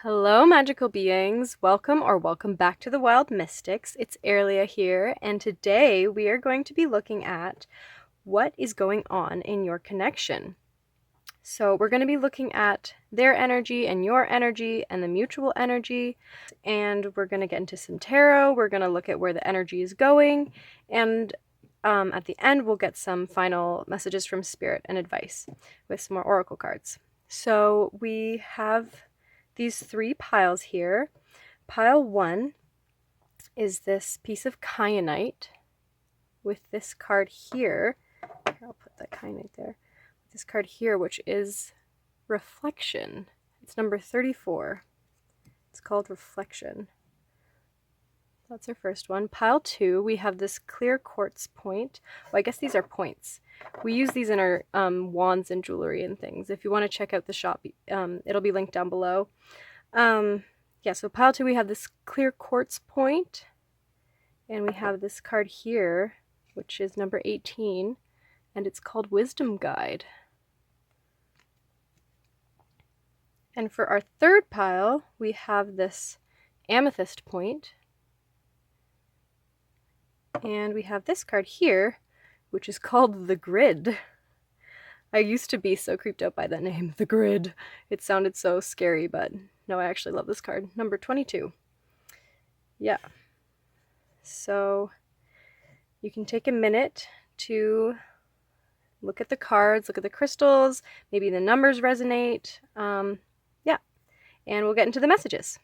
Hello, magical beings. Welcome back to the Wild Mystics. It's Airlia here, and today we are going to be looking at what is going on in your connection. So we're going to be looking at their energy and your energy and the mutual energy, and we're going to get into some tarot. We're going to look at where the energy is going, and at the end we'll get some final messages from Spirit and advice with some more oracle cards. So we have these three piles here. Pile 1 is this piece of kyanite with this card here. Here, I'll put that kyanite there. This card here, which is reflection. It's number 34. It's called reflection. That's our first one. Pile 2, we have this clear quartz point. Well, I guess these are points. We use these in our wands and jewelry and things. If you want to check out the shop, it'll be linked down below. Yeah, so pile 2, we have this clear quartz point, and we have this card here, which is number 18, and it's called Wisdom Guide. And for our third pile, we have this amethyst point, and we have this card here, which is called the Grid. I used to be so creeped out by that name, the Grid. It sounded so scary, but no, I actually love this card. Number 22. Yeah. So you can take a minute to look at the cards, look at the crystals, maybe the numbers resonate. Yeah. And we'll get into the messages.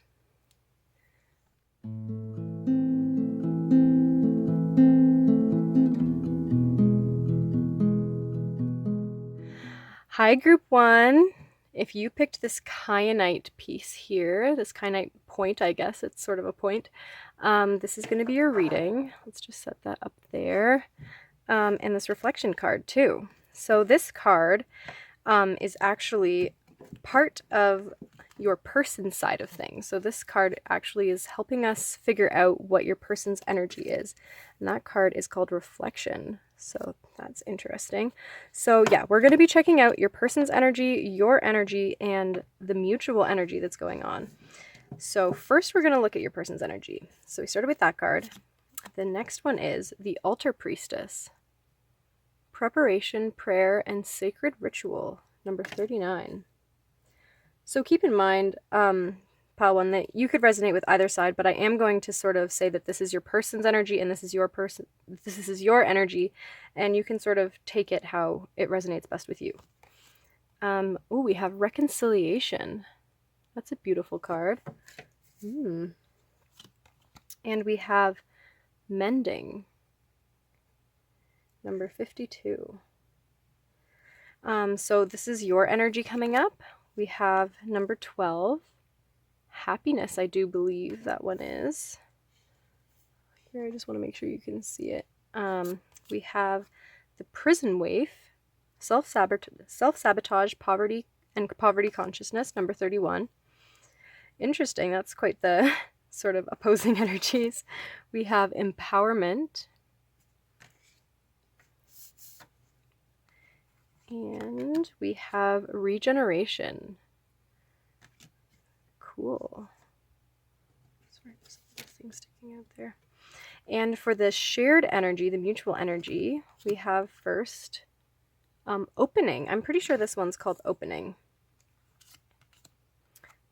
Hi, Group 1. If you picked this kyanite piece here, this kyanite point, I guess it's sort of a point, this is going to be your reading. Let's just set that up there. And this reflection card too. So this card is actually part of your person side of things. So this card actually is helping us figure out what your person's energy is. And that card is called Reflection. So that's interesting. So yeah, we're going to be checking out your person's energy, your energy, and the mutual energy that's going on. So first we're going to look at your person's energy. So we started with that card. The next one is the Altar Priestess. Preparation, prayer, and sacred ritual, number 39. So keep in mind, pile 1, that you could resonate with either side, but I am going to sort of say that this is your person's energy and this is your energy, and you can sort of take it how it resonates best with you. Oh, we have reconciliation. That's a beautiful card. And we have mending, number 52. So this is your energy coming up. We have number 12, happiness, I do believe that one is. Here, I just want to make sure you can see it. We have the prison waif, self-sabotage, poverty, and poverty consciousness, number 31. Interesting, that's quite the sort of opposing energies. We have empowerment. And we have regeneration. Cool. Sorry, there's a thing sticking out there. And for the shared energy, the mutual energy, we have first opening. I'm pretty sure this one's called opening.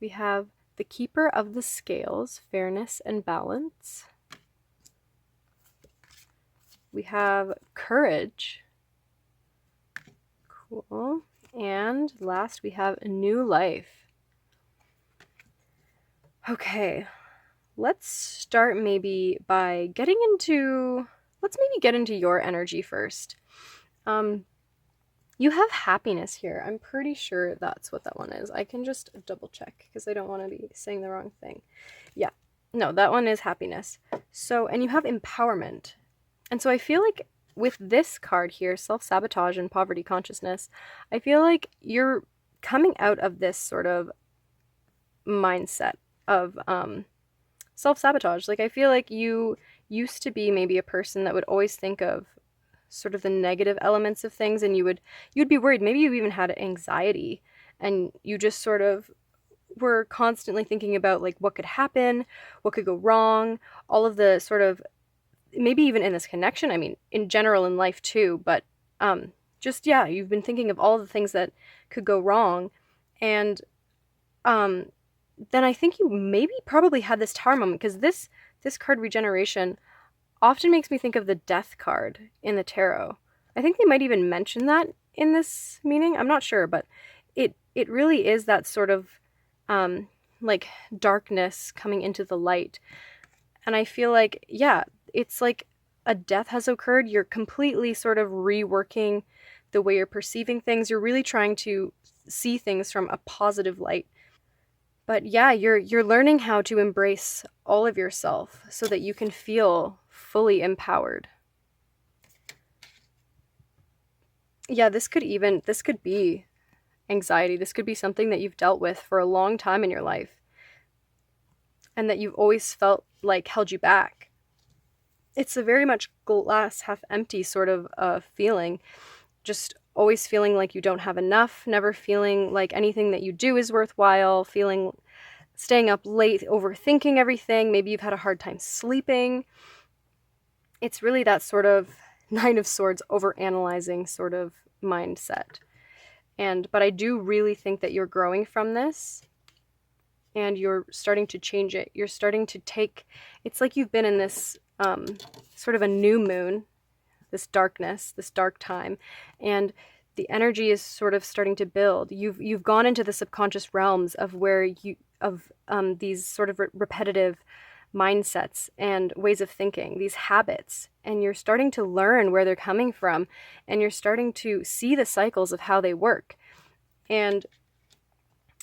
We have the keeper of the scales, fairness and balance. We have courage. Cool. And last we have a new life. Okay, let's start maybe by get into your energy first. You have happiness here. I'm pretty sure that's what that one is. I can just double check because I don't want to be saying the wrong thing. Yeah, no, that one is happiness. So, and you have empowerment. And so I feel like with this card here, self-sabotage and poverty consciousness, I feel like you're coming out of this sort of mindset of self-sabotage. Like, I feel like you used to be maybe a person that would always think of sort of the negative elements of things, and you'd be worried. Maybe you even had anxiety, and you just sort of were constantly thinking about like what could happen, what could go wrong, all of the sort of, maybe even in this connection, I mean, in general in life too, but just, yeah, you've been thinking of all the things that could go wrong. And then I think you maybe probably had this tower moment, because this card regeneration often makes me think of the death card in the tarot. I think they might even mention that in this meaning. I'm not sure, but it really is that sort of like darkness coming into the light. And I feel like, yeah, it's like a death has occurred. You're completely sort of reworking the way you're perceiving things. You're really trying to see things from a positive light. But yeah, you're learning how to embrace all of yourself so that you can feel fully empowered. Yeah, this could be anxiety. This could be something that you've dealt with for a long time in your life and that you've always felt like held you back. It's a very much glass half empty sort of feeling, just always feeling like you don't have enough, never feeling like anything that you do is worthwhile, staying up late, overthinking everything. Maybe you've had a hard time sleeping. It's really that sort of Nine of Swords overanalyzing sort of mindset. But I do really think that you're growing from this and you're starting to change it. You're starting to it's like you've been in this sort of a new moon, this darkness, this dark time, and the energy is sort of starting to build. You've gone into the subconscious realms of these sort of repetitive mindsets and ways of thinking, these habits, and you're starting to learn where they're coming from, and you're starting to see the cycles of how they work. And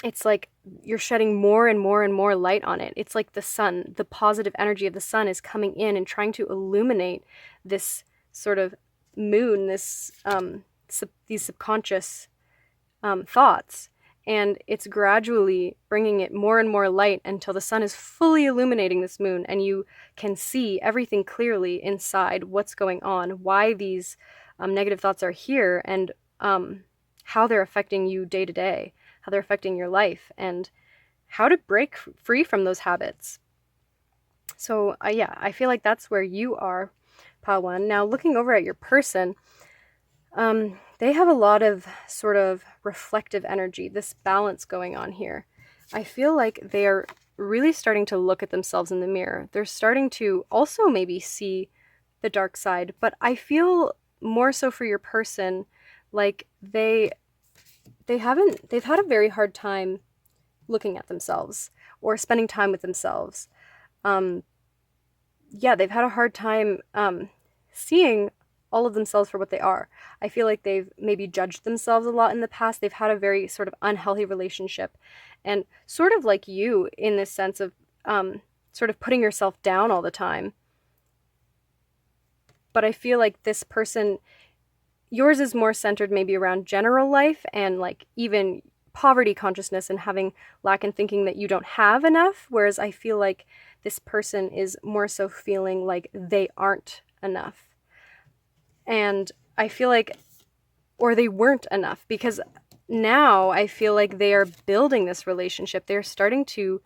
it's like you're shedding more and more and more light on it. It's like the sun, the positive energy of the sun is coming in and trying to illuminate this sort of moon, these subconscious thoughts. And it's gradually bringing it more and more light until the sun is fully illuminating this moon, and you can see everything clearly inside, what's going on, why these negative thoughts are here, and how they're affecting you day to day, how they're affecting your life, and how to break free from those habits. So yeah, I feel like that's where you are, Pile 1. Now, looking over at your person, they have a lot of sort of reflective energy, this balance going on here. I feel like they are really starting to look at themselves in the mirror. They're starting to also maybe see the dark side, but I feel more so for your person, like they've had a very hard time looking at themselves or spending time with themselves. Yeah, they've had a hard time seeing all of themselves for what they are. I feel like they've maybe judged themselves a lot in the past. They've had a very sort of unhealthy relationship, and sort of like you in this sense of sort of putting yourself down all the time. But I feel like this person, yours is more centered maybe around general life and like even poverty consciousness and having lack and thinking that you don't have enough, whereas I feel like this person is more so feeling like they aren't enough. And I feel like, or they weren't enough, because now I feel like they are building this relationship. They're starting to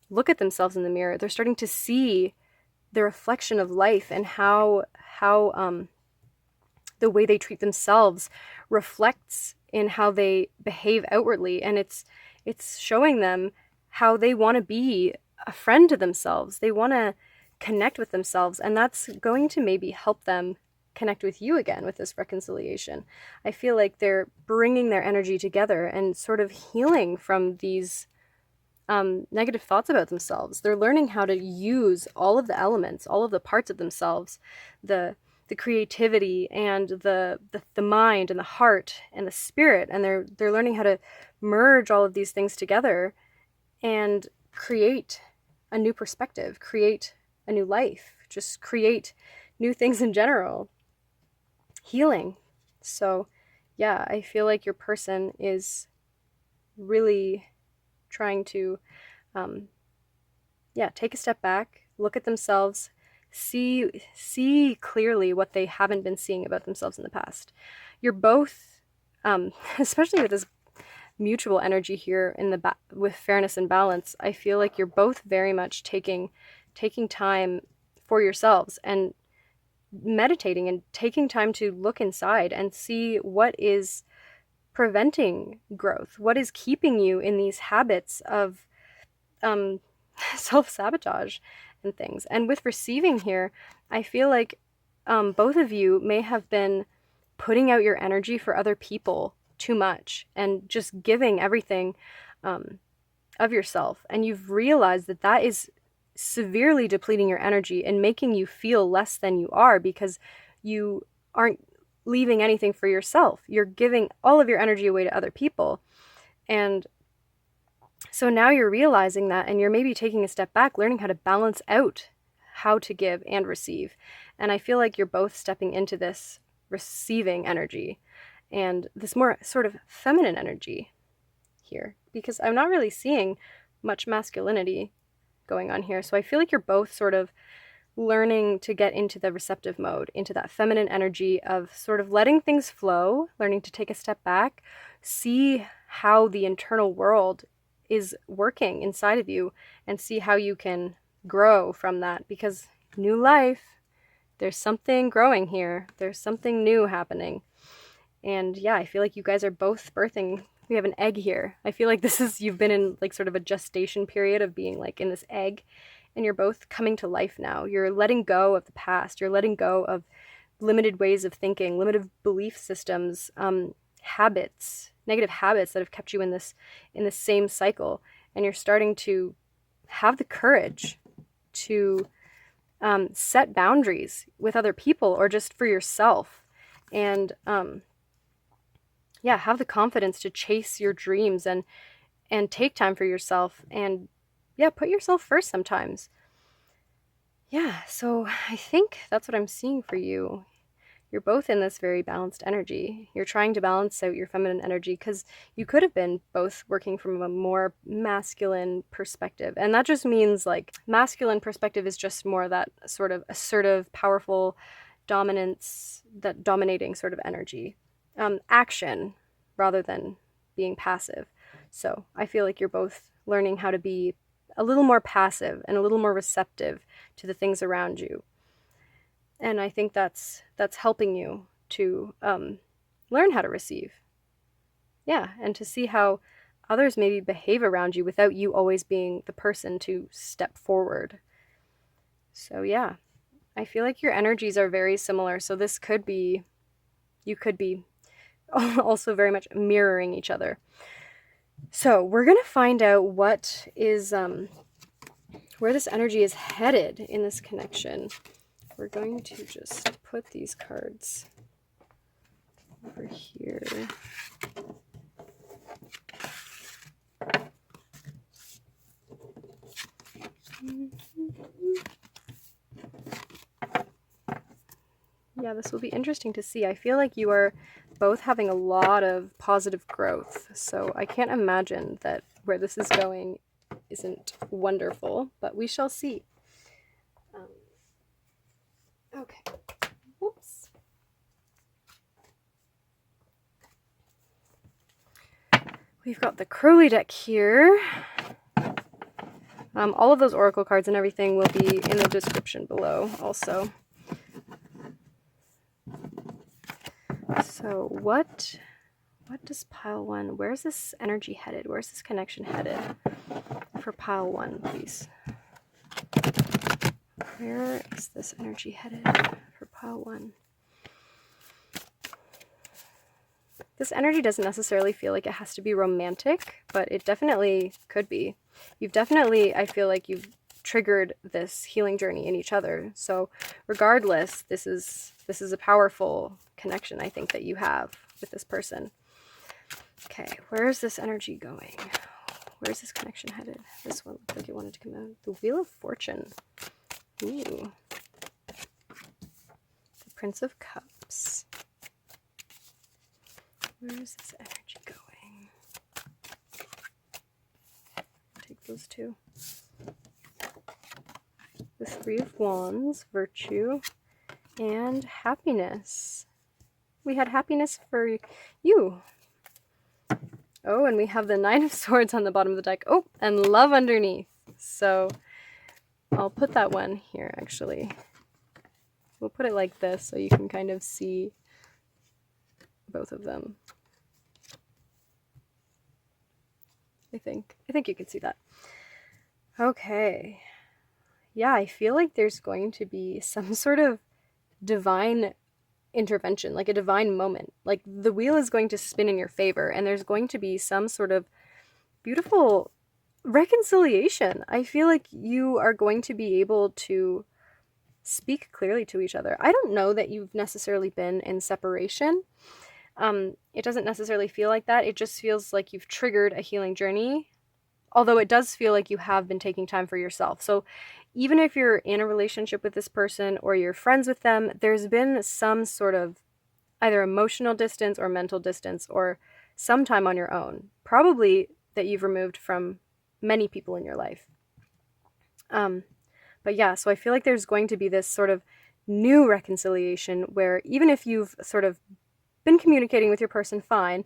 look at themselves in the mirror. They're starting to see the reflection of life and how the way they treat themselves reflects in how they behave outwardly. And it's showing them how they want to be a friend to themselves. They want to connect with themselves, and that's going to maybe help them connect with you again with this reconciliation. I feel like they're bringing their energy together and sort of healing from these negative thoughts about themselves. They're learning how to use all of the elements, all of the parts of themselves, the creativity and the mind and the heart and the spirit, and they're learning how to merge all of these things together and create a new perspective, create a new life, just create new things in general. Healing. So yeah, I feel like your person is really trying to take a step back, look at themselves, see clearly what they haven't been seeing about themselves in the past. You're both especially with mutual energy here in the with fairness and balance. I feel like you're both very much taking time for yourselves and meditating and taking time to look inside and see what is preventing growth, what is keeping you in these habits of self-sabotage and things. And with receiving here, I feel like both of you may have been putting out your energy for other people too much and just giving everything of yourself. And you've realized that that is severely depleting your energy and making you feel less than you are, because you aren't leaving anything for yourself. You're giving all of your energy away to other people. And so now you're realizing that, and you're maybe taking a step back, learning how to balance out how to give and receive. And I feel like you're both stepping into this receiving energy and this more sort of feminine energy here, because I'm not really seeing much masculinity going on here. So I feel like you're both sort of learning to get into the receptive mode, into that feminine energy of sort of letting things flow, learning to take a step back, see how the internal world is working inside of you, and see how you can grow from that. Because new life, there's something growing here, there's something new happening. And yeah, I feel like you guys are both birthing. We have an egg here. I feel like you've been in like sort of a gestation period of being like in this egg, and you're both coming to life now. You're letting go of the past. You're letting go of limited ways of thinking, limited belief systems, habits, negative habits that have kept you in this same cycle. And you're starting to have the courage to set boundaries with other people or just for yourself. And have the confidence to chase your dreams and take time for yourself, and put yourself first sometimes. So I think that's what I'm seeing for you. You're both in this very balanced energy. You're trying to balance out your feminine energy, because you could have been both working from a more masculine perspective. And that just means like masculine perspective is just more that sort of assertive, powerful dominance, that dominating sort of energy. Action rather than being passive. So I feel like you're both learning how to be a little more passive and a little more receptive to the things around you. And I think that's helping you to learn how to receive. And to see how others maybe behave around you without you always being the person to step forward. So I feel like your energies are very similar. So this could be, you could be also very much mirroring each other. So we're going to find out what is, where this energy is headed in this connection. We're going to just put these cards over here. This will be interesting to see. I feel like you are both having a lot of positive growth, so I can't imagine that where this is going isn't wonderful, but we shall see. Okay. Whoops. We've got the Crowley deck here. All of those oracle cards and everything will be in the description below also. So what does pile 1, where's this energy headed? Where's this connection headed for pile 1, please? Where is this energy headed for pile 1? This energy doesn't necessarily feel like it has to be romantic, but it definitely could be. I feel like you've triggered this healing journey in each other. So regardless, this is a powerful connection, I think, that you have with this person. Okay, where is this energy going? Where is this connection headed? This one looked like it wanted to come out. The Wheel of Fortune. Ooh. The Prince of Cups. Where is this energy going? Take those two. The Three of Wands, Virtue, and Happiness. We had happiness for you. Oh, and we have the Nine of Swords on the bottom of the deck. Oh, and Love underneath. So I'll put that one here, actually. We'll put it like this so you can kind of see both of them. I think you can see that. Okay. Yeah, I feel like there's going to be some sort of divine intervention, like a divine moment. Like the wheel is going to spin in your favor, and there's going to be some sort of beautiful reconciliation. I feel like you are going to be able to speak clearly to each other. I don't know that you've necessarily been in separation. It doesn't necessarily feel like that. It just feels like you've triggered a healing journey, although it does feel like you have been taking time for yourself. So even if you're in a relationship with this person or you're friends with them, there's been some sort of either emotional distance or mental distance or some time on your own, probably that you've removed from many people in your life. But yeah, so I feel like there's going to be this sort of new reconciliation where even if you've sort of been communicating with your person fine,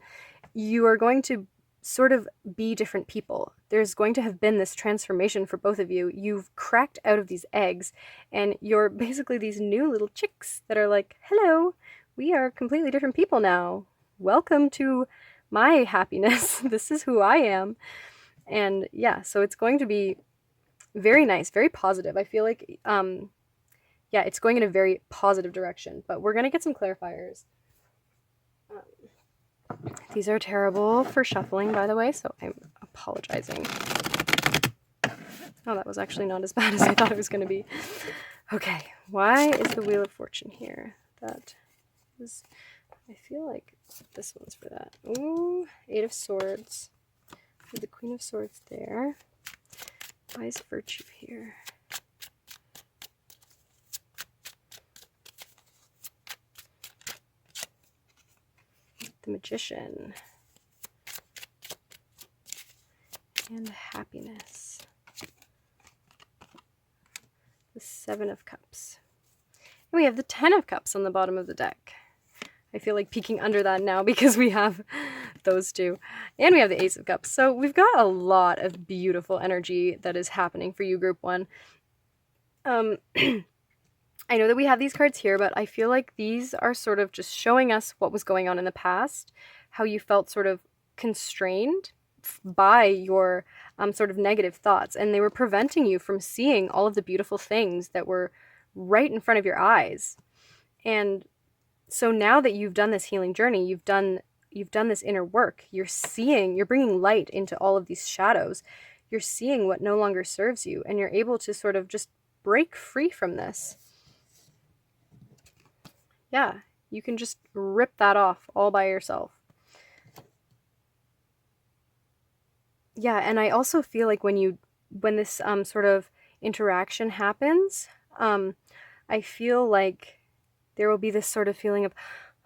you are going to sort of be different people. There's going to have been this transformation for both of you. You've cracked out of these eggs, and you're basically these new little chicks that are like, hello, we are completely different people now. Welcome to my happiness. This is who I am. And yeah, so it's going to be very nice, very positive. I feel like, yeah, it's going in a very positive direction, but we're going to get some clarifiers. These are terrible for shuffling, by the way, so I'm apologizing. Oh, that was actually not as bad as I thought it was going to be. Okay, why is the Wheel of Fortune here? That is, I feel like this one's for that. Ooh, Eight of Swords. The Queen of Swords there. Why is Virtue here? The Magician. And Happiness. The Seven of Cups. And we have the Ten of Cups on the bottom of the deck. I feel like peeking under that now because we have those two. And we have the Ace of Cups. So we've got a lot of beautiful energy that is happening for you, Group 1. I know that we have these cards here, but I feel like these are sort of just showing us what was going on in the past, how you felt sort of constrained by your sort of negative thoughts, and they were preventing you from seeing all of the beautiful things that were right in front of your eyes. And so now that you've done this healing journey, you've done this inner work, you're bringing light into all of these shadows, you're seeing what no longer serves you, and you're able to sort of just break free from this. Yeah, you can just rip that off all by yourself. Yeah, and I also feel like when this sort of interaction happens, I feel like there will be this sort of feeling of,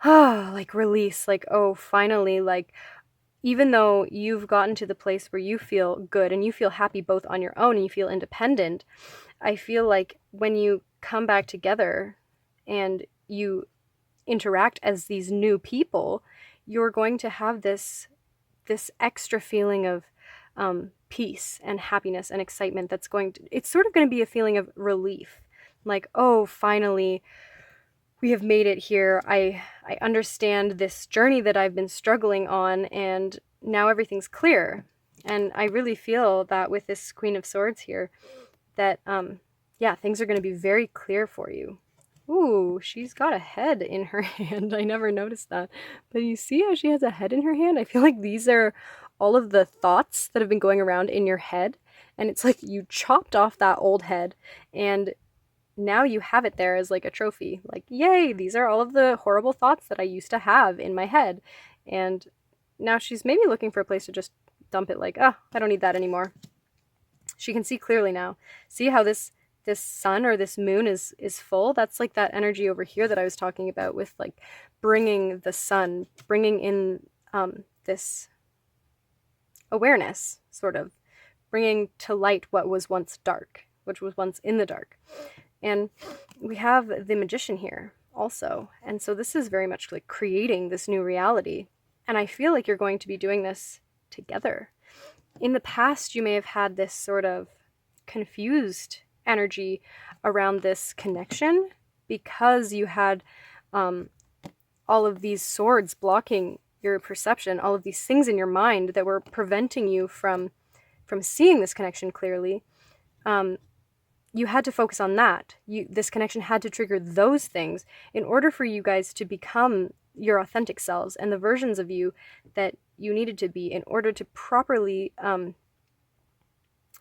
like release, like, oh, finally, like, even though you've gotten to the place where you feel good and you feel happy both on your own and you feel independent, I feel like when you come back together and you interact as these new people, you're going to have this extra feeling of peace and happiness and excitement it's sort of going to be a feeling of relief. Like, oh, finally, we have made it here. I understand this journey that I've been struggling on, and now everything's clear. And I really feel that with this Queen of Swords here, that, yeah, things are going to be very clear for you. Ooh, she's got a head in her hand. I never noticed that. But you see how she has a head in her hand? I feel like these are all of the thoughts that have been going around in your head. And it's like you chopped off that old head, and now you have it there as like a trophy. Like, yay, these are all of the horrible thoughts that I used to have in my head. And now she's maybe looking for a place to just dump it, like, I don't need that anymore. She can see clearly now. See how this sun or this moon is full? That's like that energy over here that I was talking about with like bringing the sun, bringing in this awareness, sort of bringing to light what was once dark, which was once in the dark. And we have the Magician here also. And so this is very much like creating this new reality. And I feel like you're going to be doing this together. In the past, you may have had this sort of confused energy around this connection because you had all of these swords blocking your perception, all of these things in your mind that were preventing you from seeing this connection clearly. You had to focus on that. This connection had to trigger those things in order for you guys to become your authentic selves and the versions of you that you needed to be in order to properly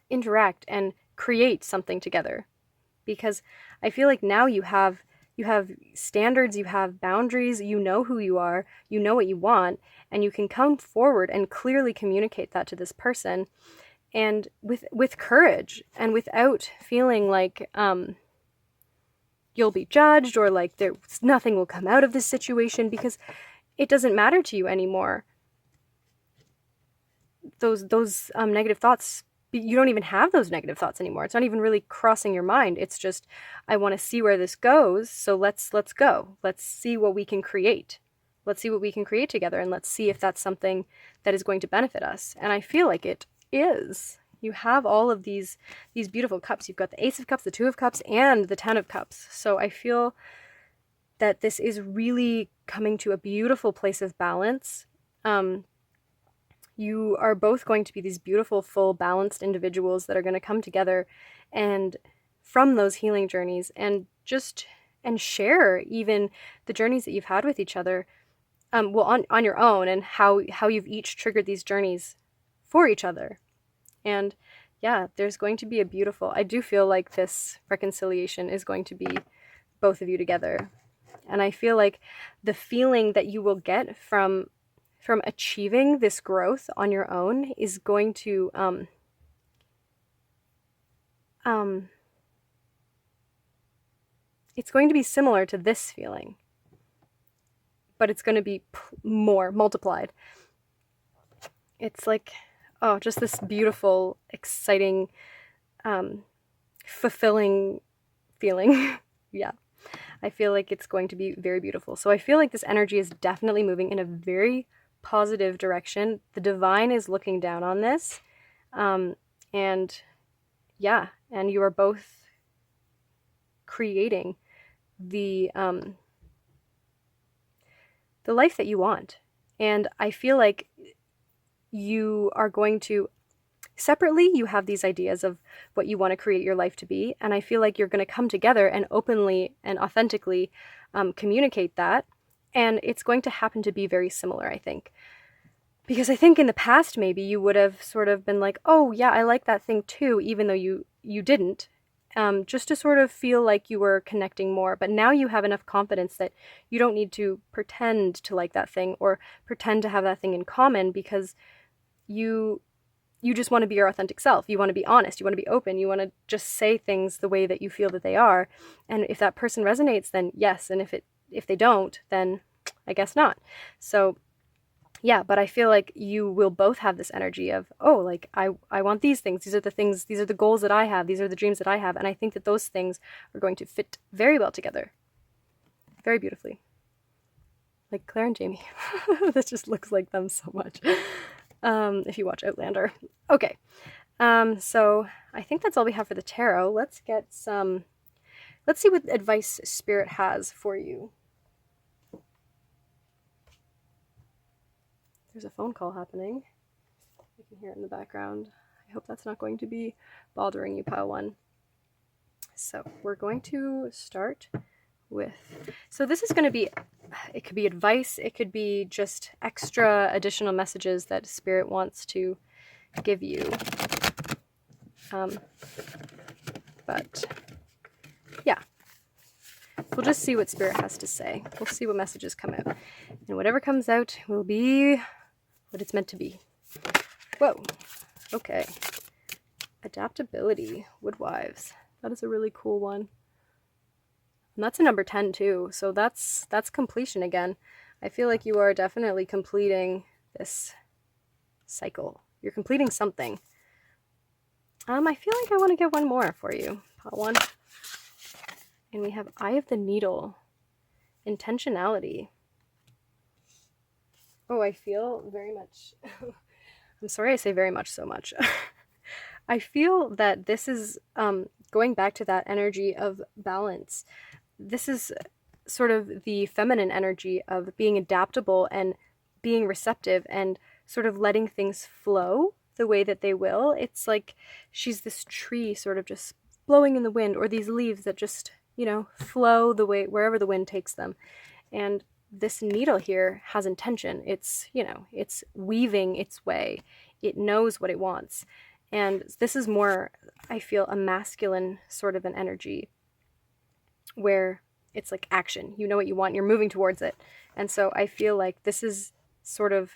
interact and create something together. Because I feel like now you have standards, you have boundaries, you know who you are, you know what you want, and you can come forward and clearly communicate that to this person, and with courage and without feeling like you'll be judged or like nothing will come out of this situation, because it doesn't matter to you anymore. Those negative thoughts, you don't even have those negative thoughts anymore. It's not even really crossing your mind. It's just, I want to see where this goes, so let's go. Let's see what we can create. Let's see what we can create together, and let's see if that's something that is going to benefit us. And I feel like it is. You have all of these beautiful cups. You've got the Ace of Cups, the Two of Cups, and the Ten of Cups. So I feel that this is really coming to a beautiful place of balance. You are both going to be these beautiful, full, balanced individuals that are going to come together and from those healing journeys and share even the journeys that you've had with each other, on your own, and how you've each triggered these journeys for each other. And yeah, there's going to be I do feel like this reconciliation is going to be both of you together. And I feel like the feeling that you will get from achieving this growth on your own is going to it's going to be similar to this feeling, but it's going to be more multiplied. It's like, oh, just this beautiful, exciting, fulfilling feeling. Yeah, I feel like it's going to be very beautiful. So I feel like this energy is definitely moving in a very positive direction. The divine is looking down on this, and you are both creating the life that you want. And I feel like you are going to, separately, you have these ideas of what you want to create your life to be, and I feel like you're going to come together and openly and authentically communicate that. And it's going to happen to be very similar, I think. Because I think in the past, maybe you would have sort of been like, oh yeah, I like that thing too, even though you didn't, just to sort of feel like you were connecting more. But now you have enough confidence that you don't need to pretend to like that thing or pretend to have that thing in common, because you just want to be your authentic self. You want to be honest. You want to be open. You want to just say things the way that you feel that they are. And if that person resonates, then yes. And if they don't, then I guess not. So yeah, but I feel like you will both have this energy of, oh, like I want these things. These are the goals that I have. These are the dreams that I have. And I think that those things are going to fit very well together. Very beautifully. Like Claire and Jamie. This just looks like them so much. If you watch Outlander. Okay. So I think that's all we have for the tarot. Let's see what advice Spirit has for you. There's a phone call happening. You can hear it in the background. I hope that's not going to be bothering you, Pile 1. So we're going to start with, so this is going to be, it could be advice, it could be just extra additional messages that Spirit wants to give you. But yeah, we'll just see what Spirit has to say. We'll see what messages come out. And whatever comes out will be what it's meant to be. Whoa. Okay. Adaptability. Woodwives. That is a really cool one. And that's a number 10 too. So that's completion again. I feel like you are definitely completing this cycle. You're completing something. I feel like I want to get one more for you. Pot 1. And we have Eye of the Needle. Intentionality. Oh, I feel very much I'm sorry I say very much so much. I feel that this is going back to that energy of balance. This is sort of the feminine energy of being adaptable and being receptive and sort of letting things flow the way that they will. It's like she's this tree sort of just blowing in the wind, or these leaves that just, flow the way wherever the wind takes them. And this needle here has intention. It's, it's weaving its way. It knows what it wants. And this is more, I feel, a masculine sort of an energy where it's like action. You know what you want, you're moving towards it. And so I feel like this is sort of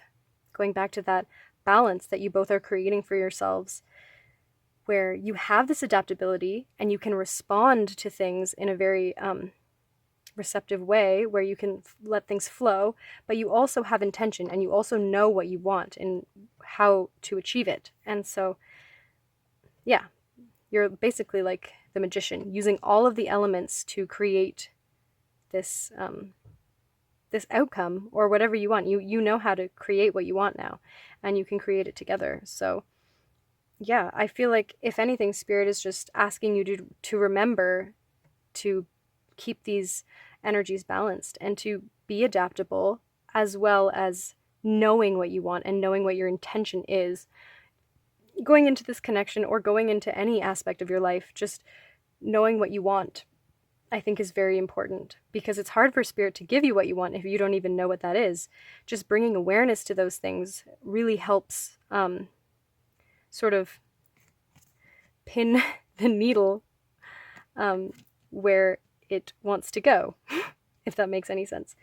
going back to that balance that you both are creating for yourselves, where you have this adaptability and you can respond to things in a very receptive way, where you can let things flow, but you also have intention and you also know what you want and how to achieve it. And so, yeah, you're basically like the magician, using all of the elements to create this this outcome or whatever you want. You know how to create what you want now, and you can create it together. So yeah, I feel like if anything, Spirit is just asking you to remember to keep these energies balanced and to be adaptable, as well as knowing what you want and knowing what your intention is going into this connection or going into any aspect of your life. Just knowing what you want, I think, is very important, because it's hard for Spirit to give you what you want if you don't even know what that is. Just bringing awareness to those things really helps sort of pin the needle where it wants to go, if that makes any sense.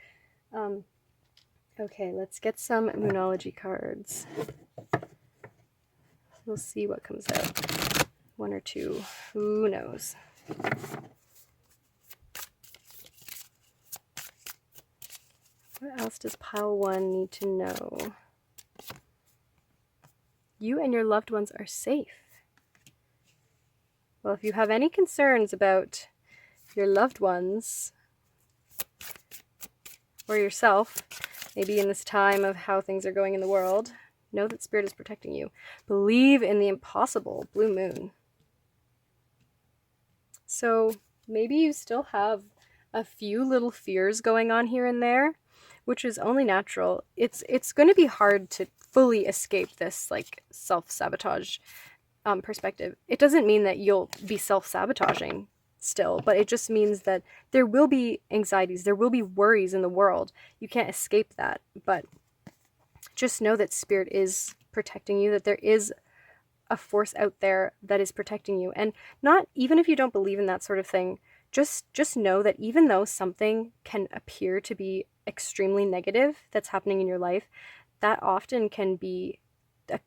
Okay, let's get some Moonology cards. We'll see what comes out. One or two, who knows? What else does pile 1 need to know? You and your loved ones are safe. Well, if you have any concerns about your loved ones or yourself, maybe in this time of how things are going in the world, know that Spirit is protecting you. Believe in the impossible, Blue Moon. So maybe you still have a few little fears going on here and there, which is only natural. It's going to be hard to fully escape this like self-sabotage perspective. It doesn't mean that you'll be self-sabotaging still, but it just means that there will be anxieties, there will be worries in the world. You can't escape that, but just know that Spirit is protecting you, that there is a force out there that is protecting you. And not even if you don't believe in that sort of thing, just know that even though something can appear to be extremely negative that's happening in your life, that often can be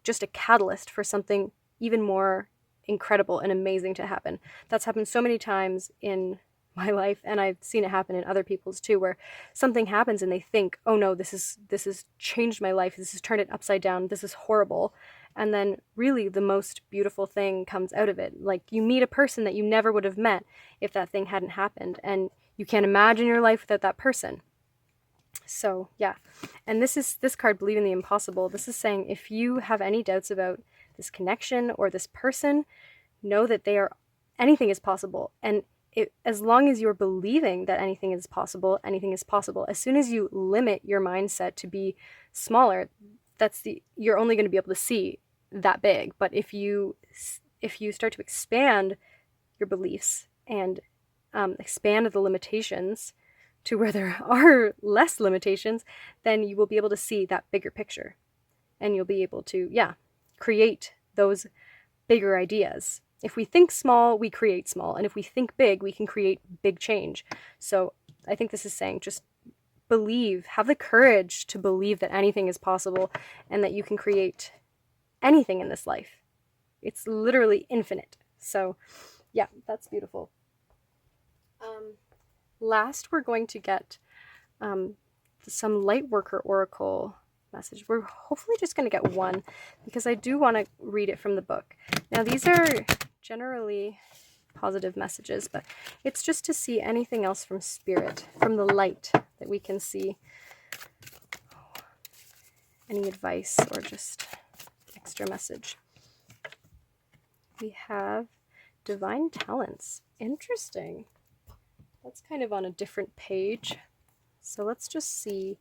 just a catalyst for something even more incredible and amazing to happen. That's happened so many times in my life, and I've seen it happen in other people's too, where something happens and they think, oh no, this has changed my life, this has turned it upside down, this is horrible. And then really the most beautiful thing comes out of it. Like you meet a person that you never would have met if that thing hadn't happened, and you can't imagine your life without that person. So yeah, and this card, Believe in the Impossible, this is saying if you have any doubts about this connection or this person, know that anything is possible. And as long as you're believing that anything is possible, anything is possible. As soon as you limit your mindset to be smaller, you're only going to be able to see that big. But if you start to expand your beliefs and expand the limitations to where there are less limitations, then you will be able to see that bigger picture, and you'll be able to create those bigger ideas. If we think small, we create small, and if we think big, we can create big change. So I think this is saying just have the courage to believe that anything is possible and that you can create anything in this life. It's literally infinite. So yeah, that's beautiful. Last, we're going to get some Lightworker Oracle message. We're hopefully just going to get one, because I do want to read it from the book. Now, these are generally positive messages, but it's just to see anything else from Spirit, from the light that we can see. Any advice or just ancestor message. We have divine talents. Interesting. That's kind of on a different page. So let's just see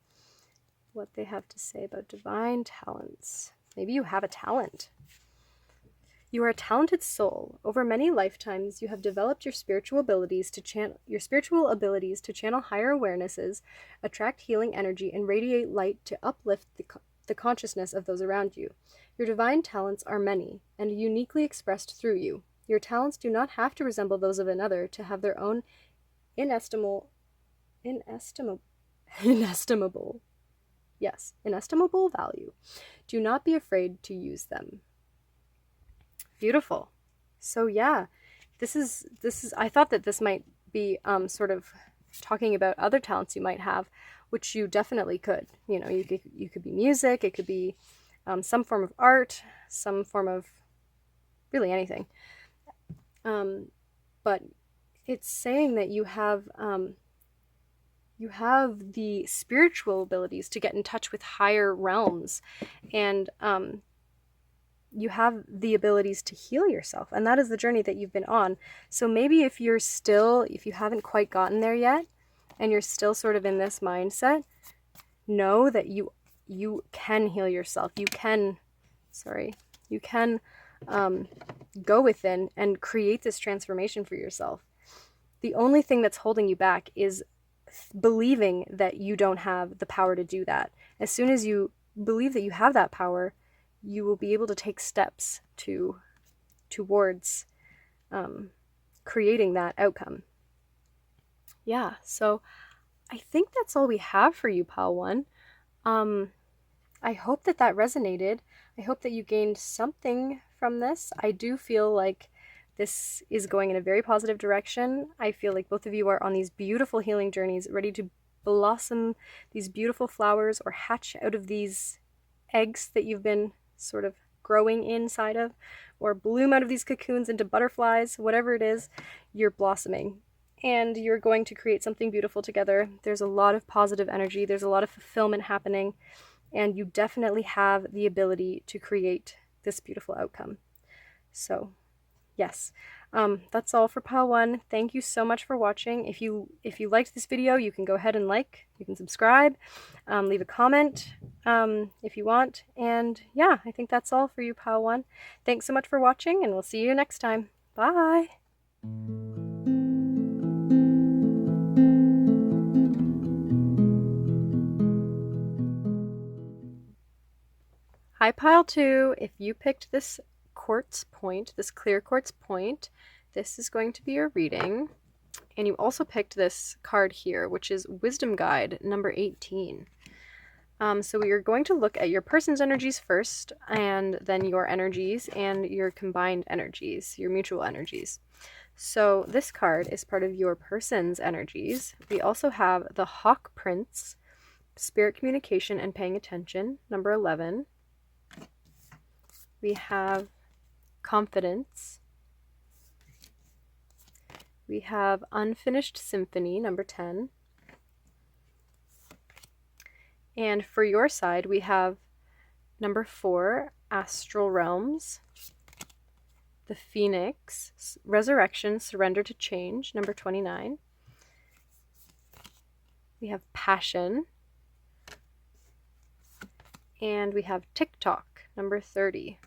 what they have to say about divine talents. Maybe you have a talent. You are a talented soul. Over many lifetimes, you have developed your spiritual abilities to channel higher awarenesses, attract healing energy, and radiate light to uplift the consciousness of those around you. Your divine talents are many and uniquely expressed through you. Your talents do not have to resemble those of another to have their own inestimable value. Do not be afraid to use them. Beautiful. So yeah, this is I thought that this might be sort of talking about other talents you might have, which you definitely could. You know, you could be music, it could be some form of art, some form of really anything. But it's saying that you have the spiritual abilities to get in touch with higher realms, and you have the abilities to heal yourself, and that is the journey that you've been on. So maybe if you haven't quite gotten there yet, and you're still sort of in this mindset, know that you can heal yourself. You can go within and create this transformation for yourself. The only thing that's holding you back is believing that you don't have the power to do that. As soon as you believe that you have that power, you will be able to take steps towards creating that outcome. Yeah, so I think that's all we have for you, Pile 1. I hope that resonated. I hope that you gained something from this. I do feel like this is going in a very positive direction. I feel like both of you are on these beautiful healing journeys, ready to blossom these beautiful flowers or hatch out of these eggs that you've been sort of growing inside of, or bloom out of these cocoons into butterflies. Whatever it is, you're blossoming and you're going to create something beautiful together. There's a lot of positive energy, there's a lot of fulfillment happening, and you definitely have the ability to create this beautiful outcome. So yes, that's all for Pile 1. Thank you so much for watching. If you liked this video, you can go ahead and you can subscribe, leave a comment if you want. And yeah, I think that's all for you, Pile 1. Thanks so much for watching, and we'll see you next time. Bye! Hi, Pile 2. If you picked this quartz point, this clear quartz point, this is going to be your reading. And you also picked this card here, which is Wisdom Guide number 18. So we are going to look at your person's energies first, and then your energies and your combined energies, your mutual energies. So this card is part of your person's energies. We also have the Hawk Prince, Spirit Communication and Paying Attention, number 11. We have Confidence. We have Unfinished Symphony, number 10. And for your side, we have number 4, Astral Realms. The Phoenix, Resurrection, Surrender to Change, number 29. We have Passion. And we have TikTok, number 30.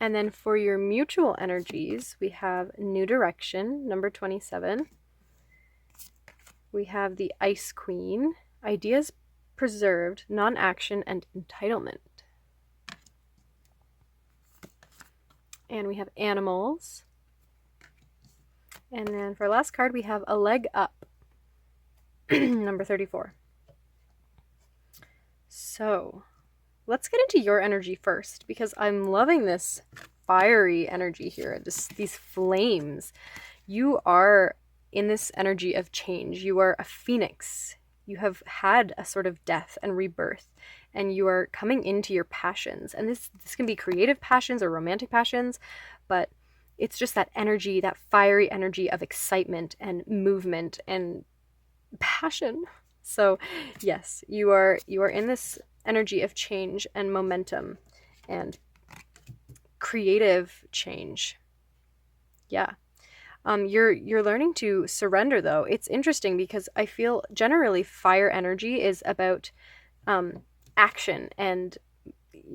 And then for your mutual energies, we have New Direction, number 27. We have the Ice Queen, Ideas Preserved, Non-Action, and Entitlement. And we have Animals. And then for our last card, we have A Leg Up, number 34. So let's get into your energy first, because I'm loving this fiery energy here, these flames. You are in this energy of change. You are a phoenix. You have had a sort of death and rebirth, and you are coming into your passions. And this can be creative passions or romantic passions, but it's just that energy, that fiery energy of excitement and movement and passion. So yes, you are in this energy of change and momentum, and creative change. Yeah. You're learning to surrender, though. It's interesting because I feel generally fire energy is about action and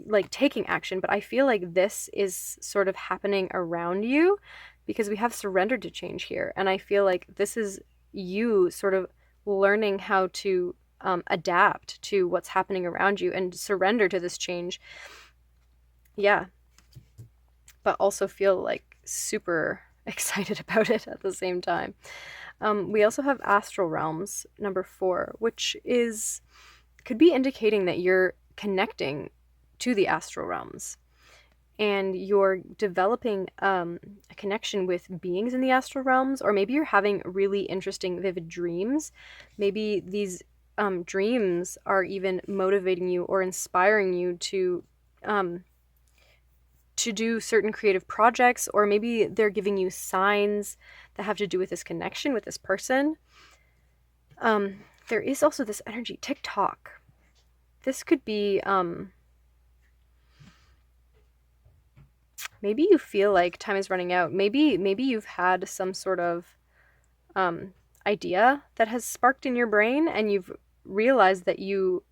like taking action, but I feel like this is sort of happening around you because we have surrendered to change here, and I feel like this is you sort of learning how to adapt to what's happening around you and surrender to this change. Yeah, but also feel like super excited about it at the same time. We also have astral realms, number 4, which is could be indicating that you're connecting to the astral realms and you're developing a connection with beings in the astral realms, or maybe you're having really interesting, vivid dreams. Maybe these dreams are even motivating you or inspiring you to do certain creative projects, or maybe they're giving you signs that have to do with this connection with this person. There is also this energy, TikTok. This could be, maybe you feel like time is running out. Maybe you've had some sort of idea that has sparked in your brain, and you've realized that you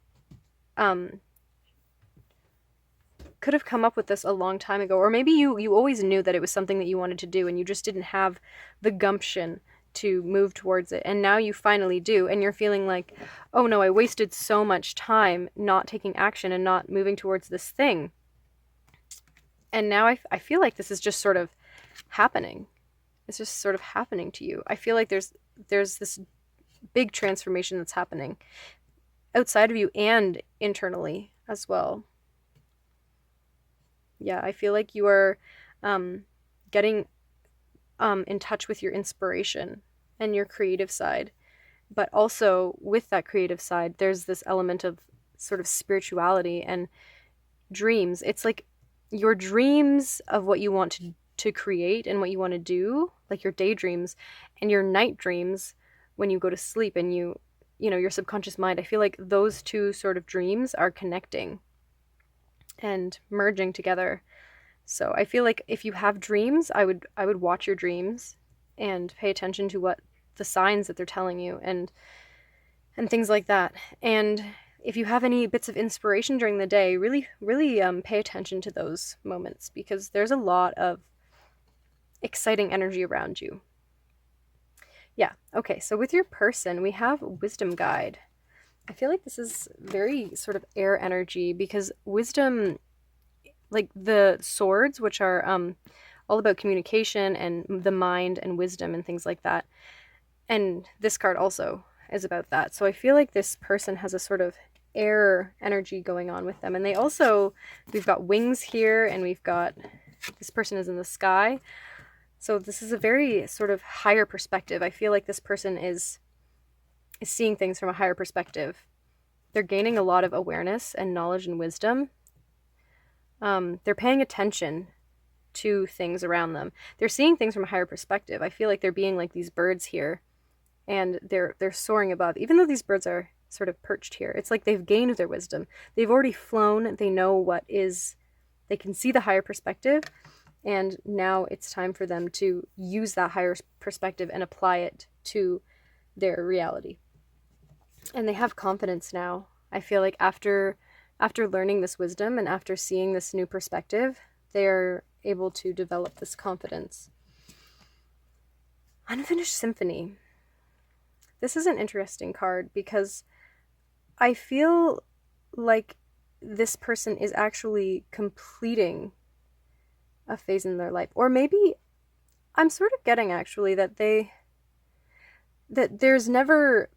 could have come up with this a long time ago, or maybe you always knew that it was something that you wanted to do and you just didn't have the gumption to move towards it, and now you finally do, and you're feeling like, oh no, I wasted so much time not taking action and not moving towards this thing, and now I feel like this is just sort of happening. It's just sort of happening to you. I feel like there's this big transformation that's happening outside of you and internally as well. Yeah, I feel like you are getting in touch with your inspiration and your creative side. But also with that creative side, there's this element of sort of spirituality and dreams. It's like your dreams of what you want to create and what you want to do, like your daydreams and your night dreams when you go to sleep and you know, your subconscious mind. I feel like those two sort of dreams are connecting and merging together. So I feel like if you have dreams, I would watch your dreams and pay attention to what the signs that they're telling you and things like that. And if you have any bits of inspiration during the day, really pay attention to those moments, because there's a lot of exciting energy around you. Yeah, okay, so with your person, we have Wisdom Guide. I feel like this is very sort of air energy, because wisdom, like the swords, which are all about communication and the mind and wisdom and things like that. And this card also is about that. So I feel like this person has a sort of air energy going on with them. And they also, we've got wings here, and we've got, this person is in the sky. So this is a very sort of higher perspective. I feel like this person is seeing things from a higher perspective. They're gaining a lot of awareness and knowledge and wisdom. They're paying attention to things around them. They're seeing things from a higher perspective. I feel like they're being like these birds here, and they're soaring above. Even though these birds are sort of perched here, it's like they've gained their wisdom. They've already flown. They know what is, they can see the higher perspective, and now it's time for them to use that higher perspective and apply it to their reality. And they have confidence now. I feel like after learning this wisdom and after seeing this new perspective, they're able to develop this confidence. Unfinished Symphony. This is an interesting card because I feel like this person is actually completing a phase in their life. Or maybe I'm sort of getting actually that there's never,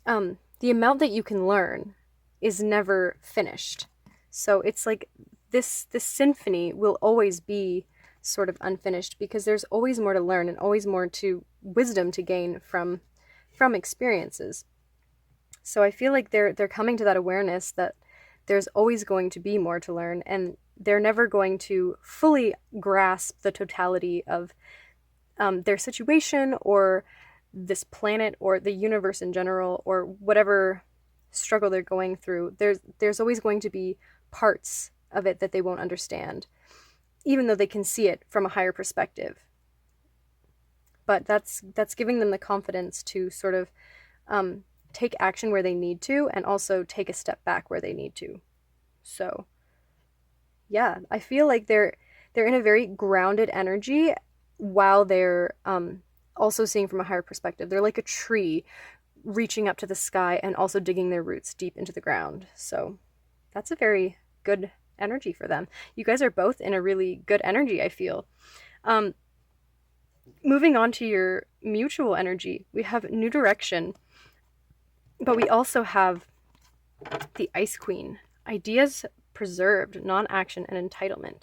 the amount that you can learn is never finished. So it's like this symphony will always be sort of unfinished, because there's always more to learn and always more to wisdom to gain from experiences. So I feel like they're coming to that awareness that there's always going to be more to learn, and they're never going to fully grasp the totality of their situation or this planet or the universe in general, or whatever struggle they're going through. There's always going to be parts of it that they won't understand, even though they can see it from a higher perspective. But that's giving them the confidence to sort of take action where they need to, and also take a step back where they need to. So yeah, I feel like they're in a very grounded energy, while they're also seeing from a higher perspective. They're like a tree reaching up to the sky and also digging their roots deep into the ground. So that's a very good energy for them. You guys are both in a really good energy, I feel. Moving on to your mutual energy, we have New Direction, but we also have the Ice Queen. Ideas preserved, non-action, and entitlement.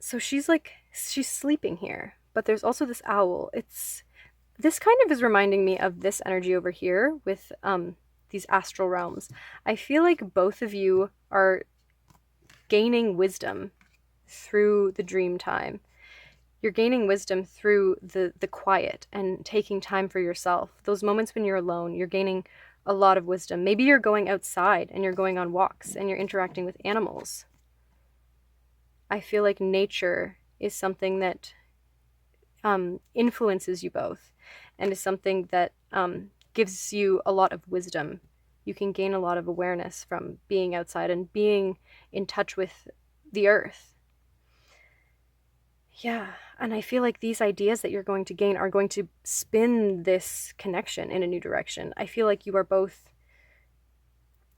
So she's sleeping here, but there's also this owl. This kind of is reminding me of this energy over here with these astral realms. I feel like both of you are gaining wisdom through the dream time. You're gaining wisdom through the quiet and taking time for yourself. Those moments when you're alone, you're gaining a lot of wisdom. Maybe you're going outside and you're going on walks and you're interacting with animals. I feel like nature is something that influences you both, and is something that gives you a lot of wisdom. You can gain a lot of awareness from being outside and being in touch with the earth. Yeah, and I feel like these ideas that you're going to gain are going to spin this connection in a new direction. I feel like you are both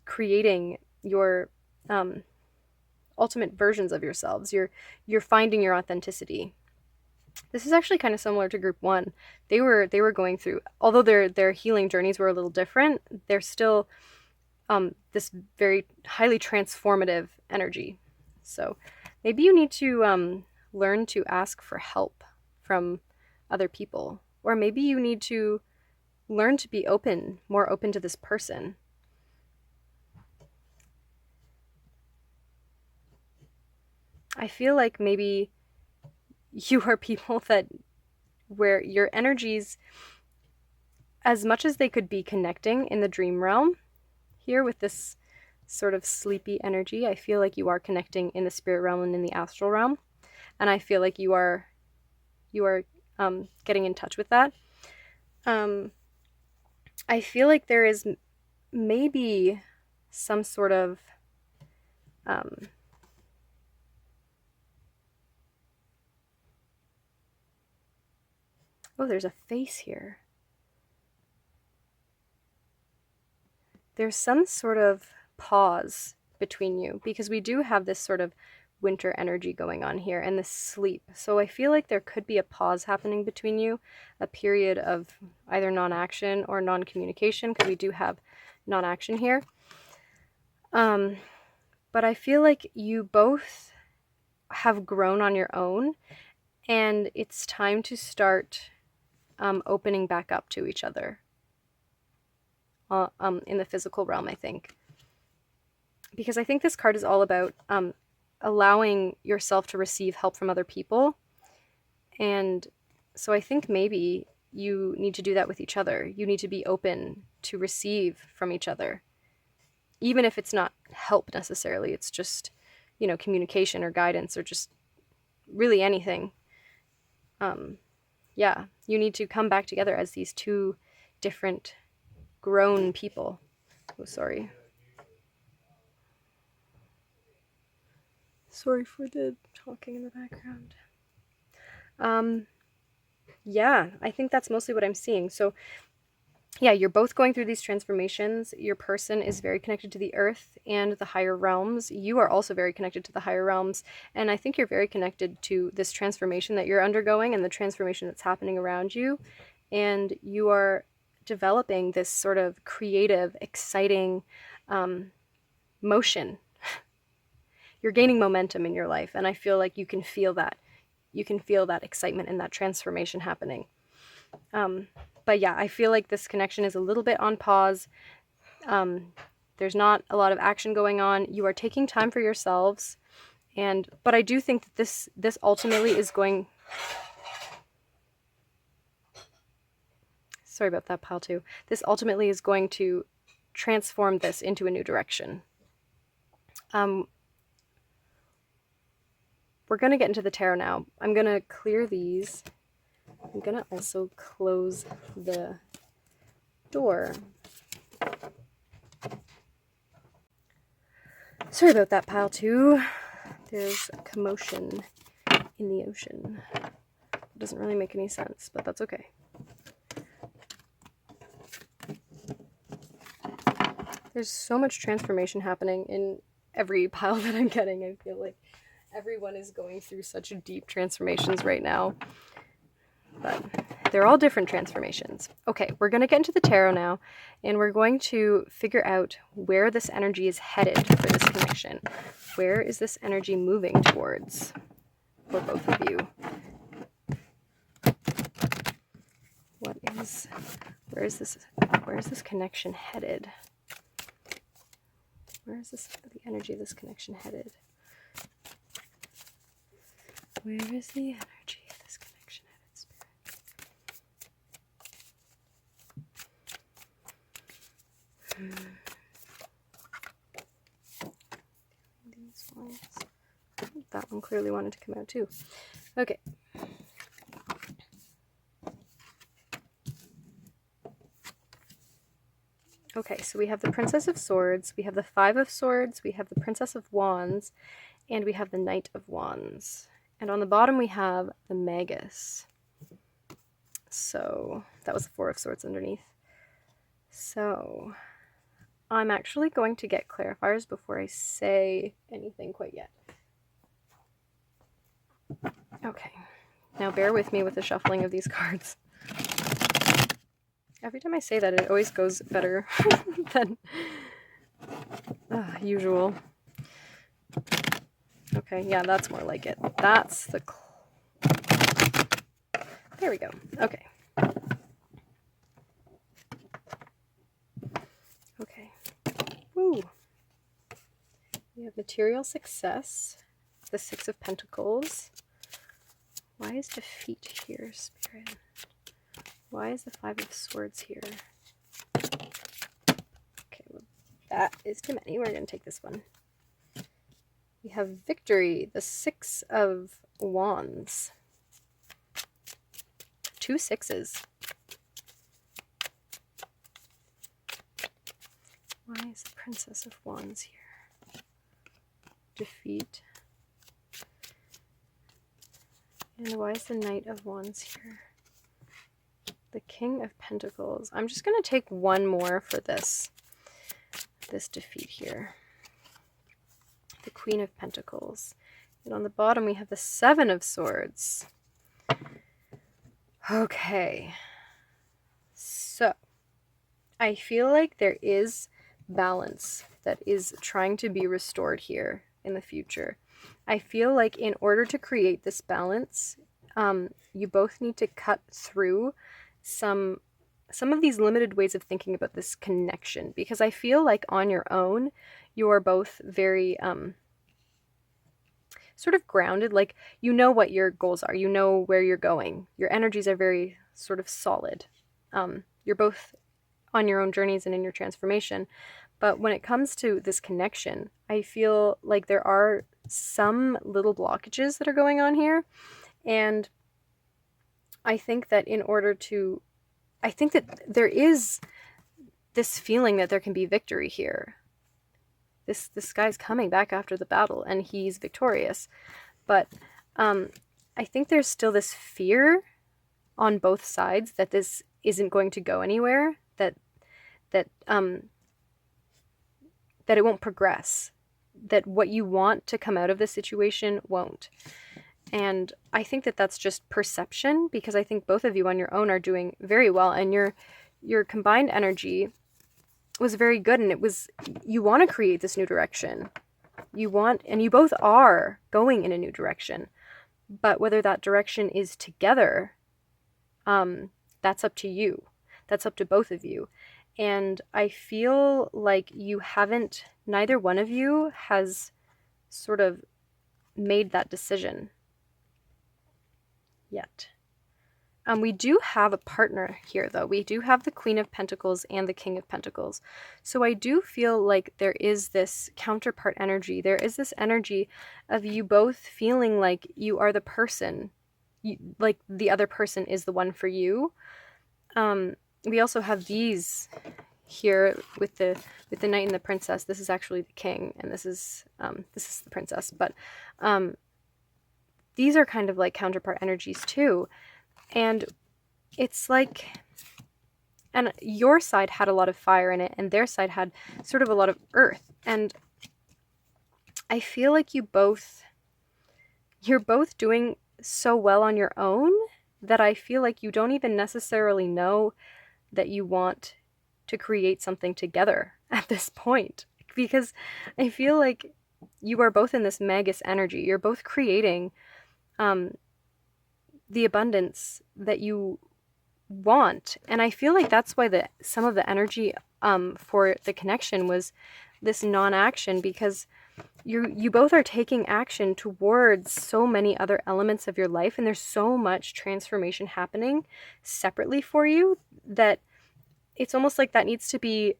creating your ultimate versions of yourselves. You're finding your authenticity. This is actually kind of similar to group 1. They were going through, although their healing journeys were a little different, they're still this very highly transformative energy. So maybe you need to learn to ask for help from other people, or maybe you need to learn to be more open to this person. I feel like maybe you are people that where your energies, as much as they could be connecting in the dream realm, here with this sort of sleepy energy, I feel like you are connecting in the spirit realm and in the astral realm, and I feel like you are getting in touch with that. I feel like there is maybe some sort of oh, there's a face here. There's some sort of pause between you, because we do have this sort of winter energy going on here and this sleep. So I feel like there could be a pause happening between you, a period of either non-action or non-communication, because we do have non-action here. But I feel like you both have grown on your own, and it's time to start opening back up to each other in the physical realm, I think. Because I think this card is all about allowing yourself to receive help from other people. And so I think maybe you need to do that with each other. You need to be open to receive from each other. Even if it's not help necessarily, it's just, communication or guidance or just really anything. Yeah, you need to come back together as these two different grown people. Oh, sorry. Sorry for the talking in the background. Yeah, I think that's mostly what I'm seeing. So yeah, you're both going through these transformations. Your person is very connected to the earth and the higher realms. You are also very connected to the higher realms. And I think you're very connected to this transformation that you're undergoing and the transformation that's happening around you. And you are developing this sort of creative, exciting motion. You're gaining momentum in your life. And I feel like you can feel that. You can feel that excitement and that transformation happening. But yeah, I feel like this connection is a little bit on pause. There's not a lot of action going on. You are taking time for yourselves. But I do think that this ultimately is going... Sorry about that, pile two. This ultimately is going to transform this into a new direction. we're going to get into the tarot now. I'm going to clear these. I'm going to also close the door. Sorry about that, pile two. There's a commotion in the ocean. It doesn't really make any sense, but that's okay. There's so much transformation happening in every pile that I'm getting. I feel like everyone is going through such deep transformations right now. But they're all different transformations. Okay, we're going to get into the tarot now, and we're going to figure out where this energy is headed for this connection. Where is this energy moving towards for both of you? Where is this connection headed? Where is the energy of this connection headed? Where is the energy of this connection headed, Spirit? These ones. That one clearly wanted to come out too. Okay. Okay, so we have the Princess of Swords, we have the Five of Swords, we have the Princess of Wands, and we have the Knight of Wands. And on the bottom we have the Magus. So that was the Four of Swords underneath. So I'm actually going to get clarifiers before I say anything quite yet. Okay, now bear with me with the shuffling of these cards. Every time I say that, it always goes better than usual. Okay, yeah, that's more like it. That's the... There we go. Okay. Okay. Woo! We have material success, the Six of Pentacles. Why is defeat here, Spirit? Why is the Five of Swords here? Okay, well, that is too many. We're going to take this one. We have victory, the Six of Wands. 2 sixes. Why is the Princess of Wands here? Defeat. And why is the Knight of Wands here? The King of Pentacles. I'm just going to take one more for this defeat here. The Queen of Pentacles. And on the bottom we have the Seven of Swords. Okay. So, I feel like there is balance that is trying to be restored here in the future. I feel like in order to create this balance, you both need to cut through some of these limited ways of thinking about this connection, because I feel like on your own you're both very sort of grounded, like you know what your goals are, you know where you're going, your energies are very sort of solid. You're both on your own journeys and in your transformation, but when it comes to this connection, I feel like there are some little blockages that are going on here, and I think that I think that there is this feeling that there can be victory here. This guy's coming back after the battle and he's victorious. But I think there's still this fear on both sides that this isn't going to go anywhere, that it won't progress, that what you want to come out of this situation won't. And I think that that's just perception, because I think both of you on your own are doing very well, and your combined energy was very good, and you want to create this new direction. And you both are going in a new direction. But whether that direction is together, that's up to you. That's up to both of you. And I feel like neither one of you has sort of made that decision yet. We do have a partner here, though. We do have the Queen of Pentacles and the King of Pentacles. So I do feel like there is this counterpart energy. There is this energy of you both feeling like you are the person, like the other person is the one for you. We also have these here with the Knight and the Princess. This is actually the King, and this is the Princess. But these are kind of like counterpart energies too. And it's like, and your side had a lot of fire in it, and their side had sort of a lot of earth. And I feel like you're both doing so well on your own that I feel like you don't even necessarily know that you want to create something together at this point. Because I feel like you are both in this Magus energy. You're both creating the abundance that you want. And I feel like that's why some of the energy for the connection was this non-action, because you both are taking action towards so many other elements of your life, and there's so much transformation happening separately for you that it's almost like that needs to be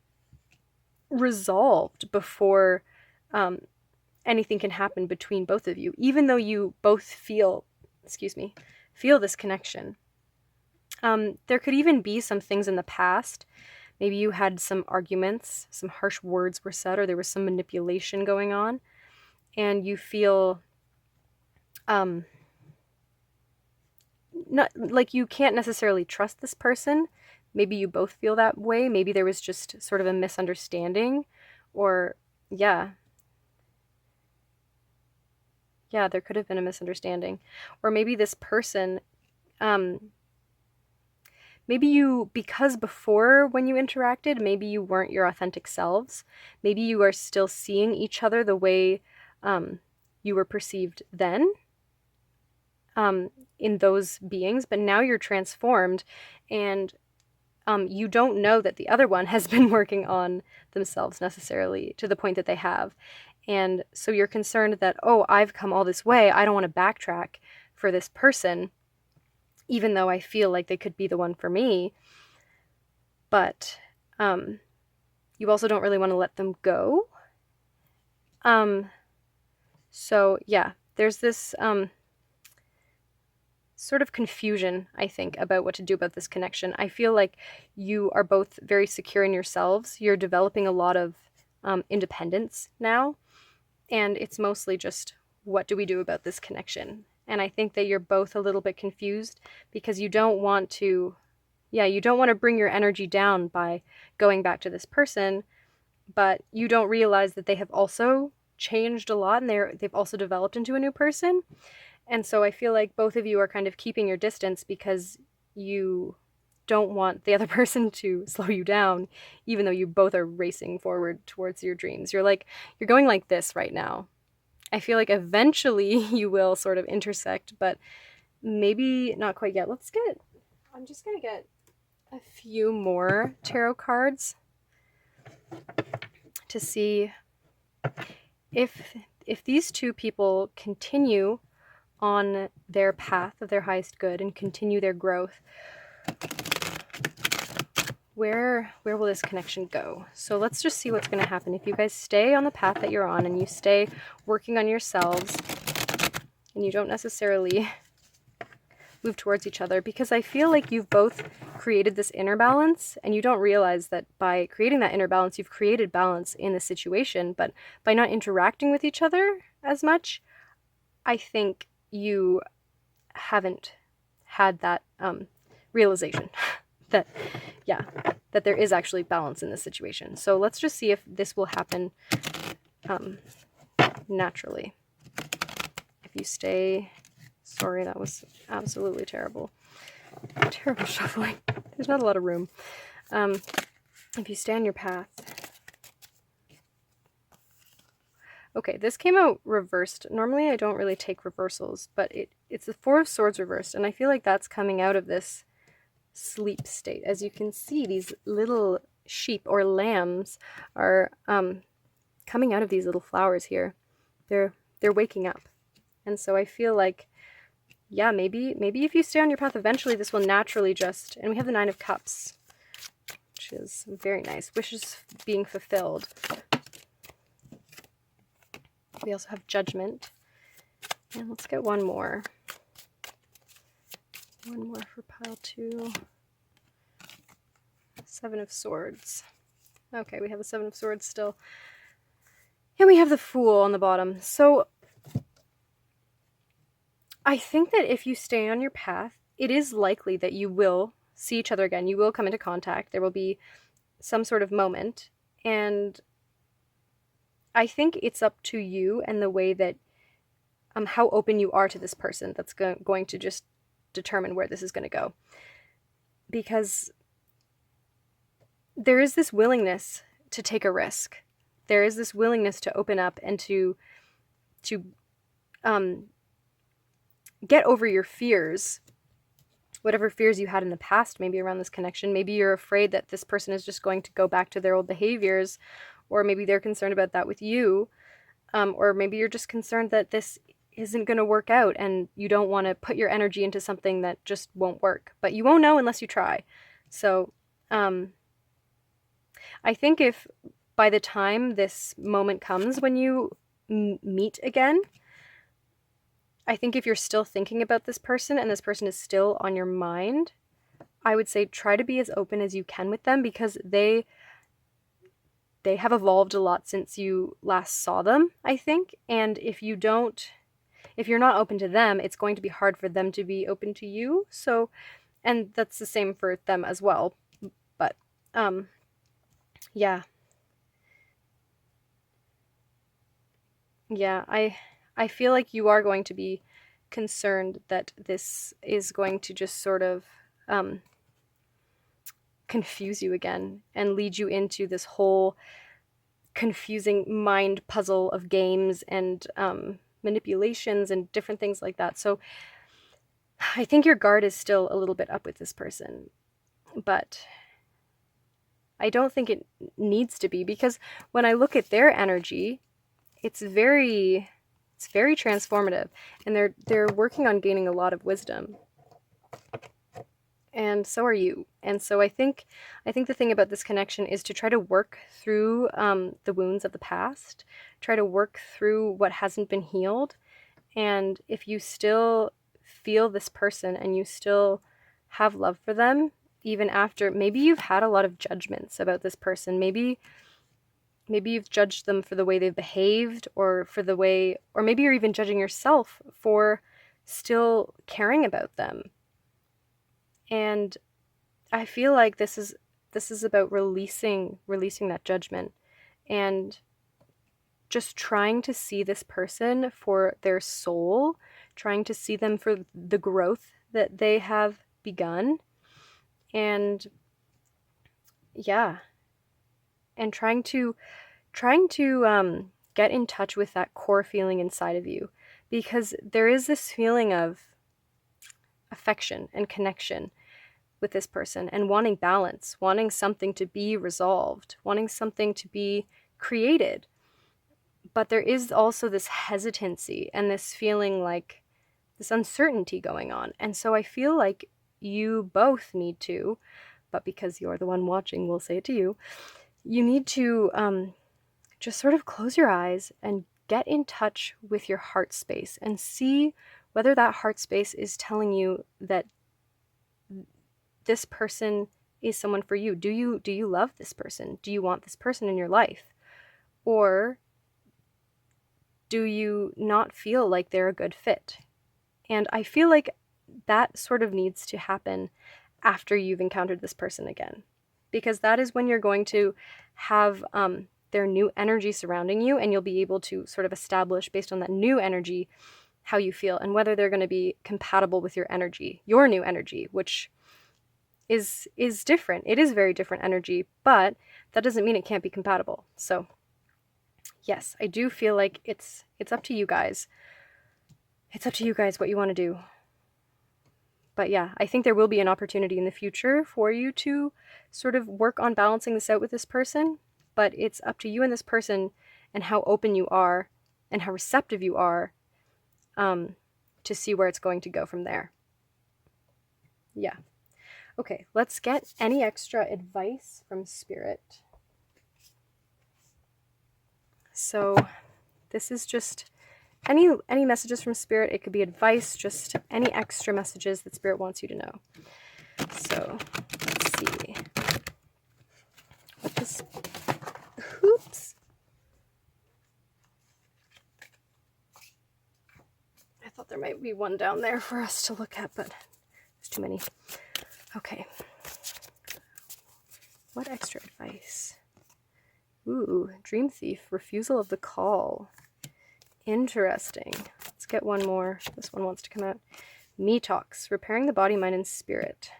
resolved before anything can happen between both of you, even though you both feel this connection. There could even be some things in the past. Maybe you had some arguments, some harsh words were said, or there was some manipulation going on, and you feel not like you can't necessarily trust this person. Maybe you both feel that way. Maybe there was just sort of a misunderstanding, or there could have been a misunderstanding. Or maybe this person, maybe you, because before when you interacted, maybe you weren't your authentic selves. Maybe you are still seeing each other the way you were perceived then in those beings, but now you're transformed, and you don't know that the other one has been working on themselves necessarily to the point that they have. And so you're concerned that, oh, I've come all this way, I don't want to backtrack for this person, even though I feel like they could be the one for me. But you also don't really want to let them go. So yeah, there's this sort of confusion, I think, about what to do about this connection. I feel like you are both very secure in yourselves. You're developing a lot of independence now, and it's mostly just, what do we do about this connection? And I think that you're both a little bit confused because you don't want to bring your energy down by going back to this person, but you don't realize that they have also changed a lot, and they've also developed into a new person. And so I feel like both of you are kind of keeping your distance because you don't want the other person to slow you down, even though you both are racing forward towards your dreams. You're going like this right now. I feel like eventually you will sort of intersect, but maybe not quite yet. I'm just going to get a few more tarot cards to see if these two people continue on their path of their highest good and continue their growth. Where will this connection go? So let's just see what's going to happen. If you guys stay on the path that you're on and you stay working on yourselves and you don't necessarily move towards each other, because I feel like you've both created this inner balance, and you don't realize that by creating that inner balance, you've created balance in the situation, but by not interacting with each other as much, I think you haven't had that realization that there is actually balance in this situation. So let's just see if this will happen naturally. If you stay... Sorry, that was absolutely terrible. Terrible shuffling. There's not a lot of room. If you stay on your path... Okay, this came out reversed. Normally I don't really take reversals, but it's the Four of Swords reversed, and I feel like that's coming out of this sleep state. As you can see, these little sheep or lambs are coming out of these little flowers here. They're waking up. And so I feel like yeah, maybe if you stay on your path, eventually this will naturally just, and we have the Nine of Cups, which is very nice. Wishes being fulfilled. We also have Judgment. And let's get one more. One more for pile 2. Seven of Swords. Okay, we have the Seven of Swords still. And we have the Fool on the bottom. So I think that if you stay on your path, it is likely that you will see each other again. You will come into contact. There will be some sort of moment. And I think it's up to you and the way that, how open you are to this person that's going to just determine where this is going to go. Because there is this willingness to take a risk. There is this willingness to open up and to get over your fears, whatever fears you had in the past, maybe around this connection. Maybe you're afraid that this person is just going to go back to their old behaviors, or maybe they're concerned about that with you, or maybe you're just concerned that this isn't going to work out and you don't want to put your energy into something that just won't work. But you won't know unless you try. So I think if by the time this moment comes when you meet again, I think if you're still thinking about this person and this person is still on your mind, I would say try to be as open as you can with them, because they have evolved a lot since you last saw them, I think. And if you're not open to them, it's going to be hard for them to be open to you. So, and that's the same for them as well. But, yeah. Yeah, I feel like you are going to be concerned that this is going to just sort of confuse you again and lead you into this whole confusing mind puzzle of games and manipulations and different things like that. So I think your guard is still a little bit up with this person, but I don't think it needs to be, because when I look at their energy, it's very transformative, and they're working on gaining a lot of wisdom. And so are you. And so I think the thing about this connection is to try to work through the wounds of the past, try to work through what hasn't been healed. And if you still feel this person and you still have love for them, even after, maybe you've had a lot of judgments about this person, maybe you've judged them for the way they've behaved, or for the way, or maybe you're even judging yourself for still caring about them. And I feel like this is about releasing that judgment and just trying to see this person for their soul, trying to see them for the growth that they have begun. And yeah, and trying to get in touch with that core feeling inside of you, because there is this feeling of affection and connection with this person, and wanting balance, wanting something to be resolved, wanting something to be created. But there is also this hesitancy and this feeling like this uncertainty going on. And so I feel like you both need to, but because you're the one watching, we'll say it to you, you need to just sort of close your eyes and get in touch with your heart space and see whether that heart space is telling you that this person is someone for you. Do you love this person? Do you want this person in your life? Or do you not feel like they're a good fit? And I feel like that sort of needs to happen after you've encountered this person again, because that is when you're going to have their new energy surrounding you, and you'll be able to sort of establish based on that new energy how you feel and whether they're going to be compatible with your energy, your new energy, which is different. It is very different energy, but that doesn't mean it can't be compatible. So yes, I do feel like it's up to you guys. It's up to you guys what you want to do. But yeah, I think there will be an opportunity in the future for you to sort of work on balancing this out with this person, but it's up to you and this person and how open you are and how receptive you are to see where it's going to go from there. Yeah. Okay, let's get any extra advice from Spirit. So this is just any messages from Spirit. It could be advice, just any extra messages that Spirit wants you to know. So let's see. What this... Oops. I thought there might be one down there for us to look at, but there's too many. Okay. What extra advice? Ooh, Dream Thief, refusal of the call. Interesting. Let's get one more. This one wants to come out. Me Talks, repairing the body, mind, and spirit.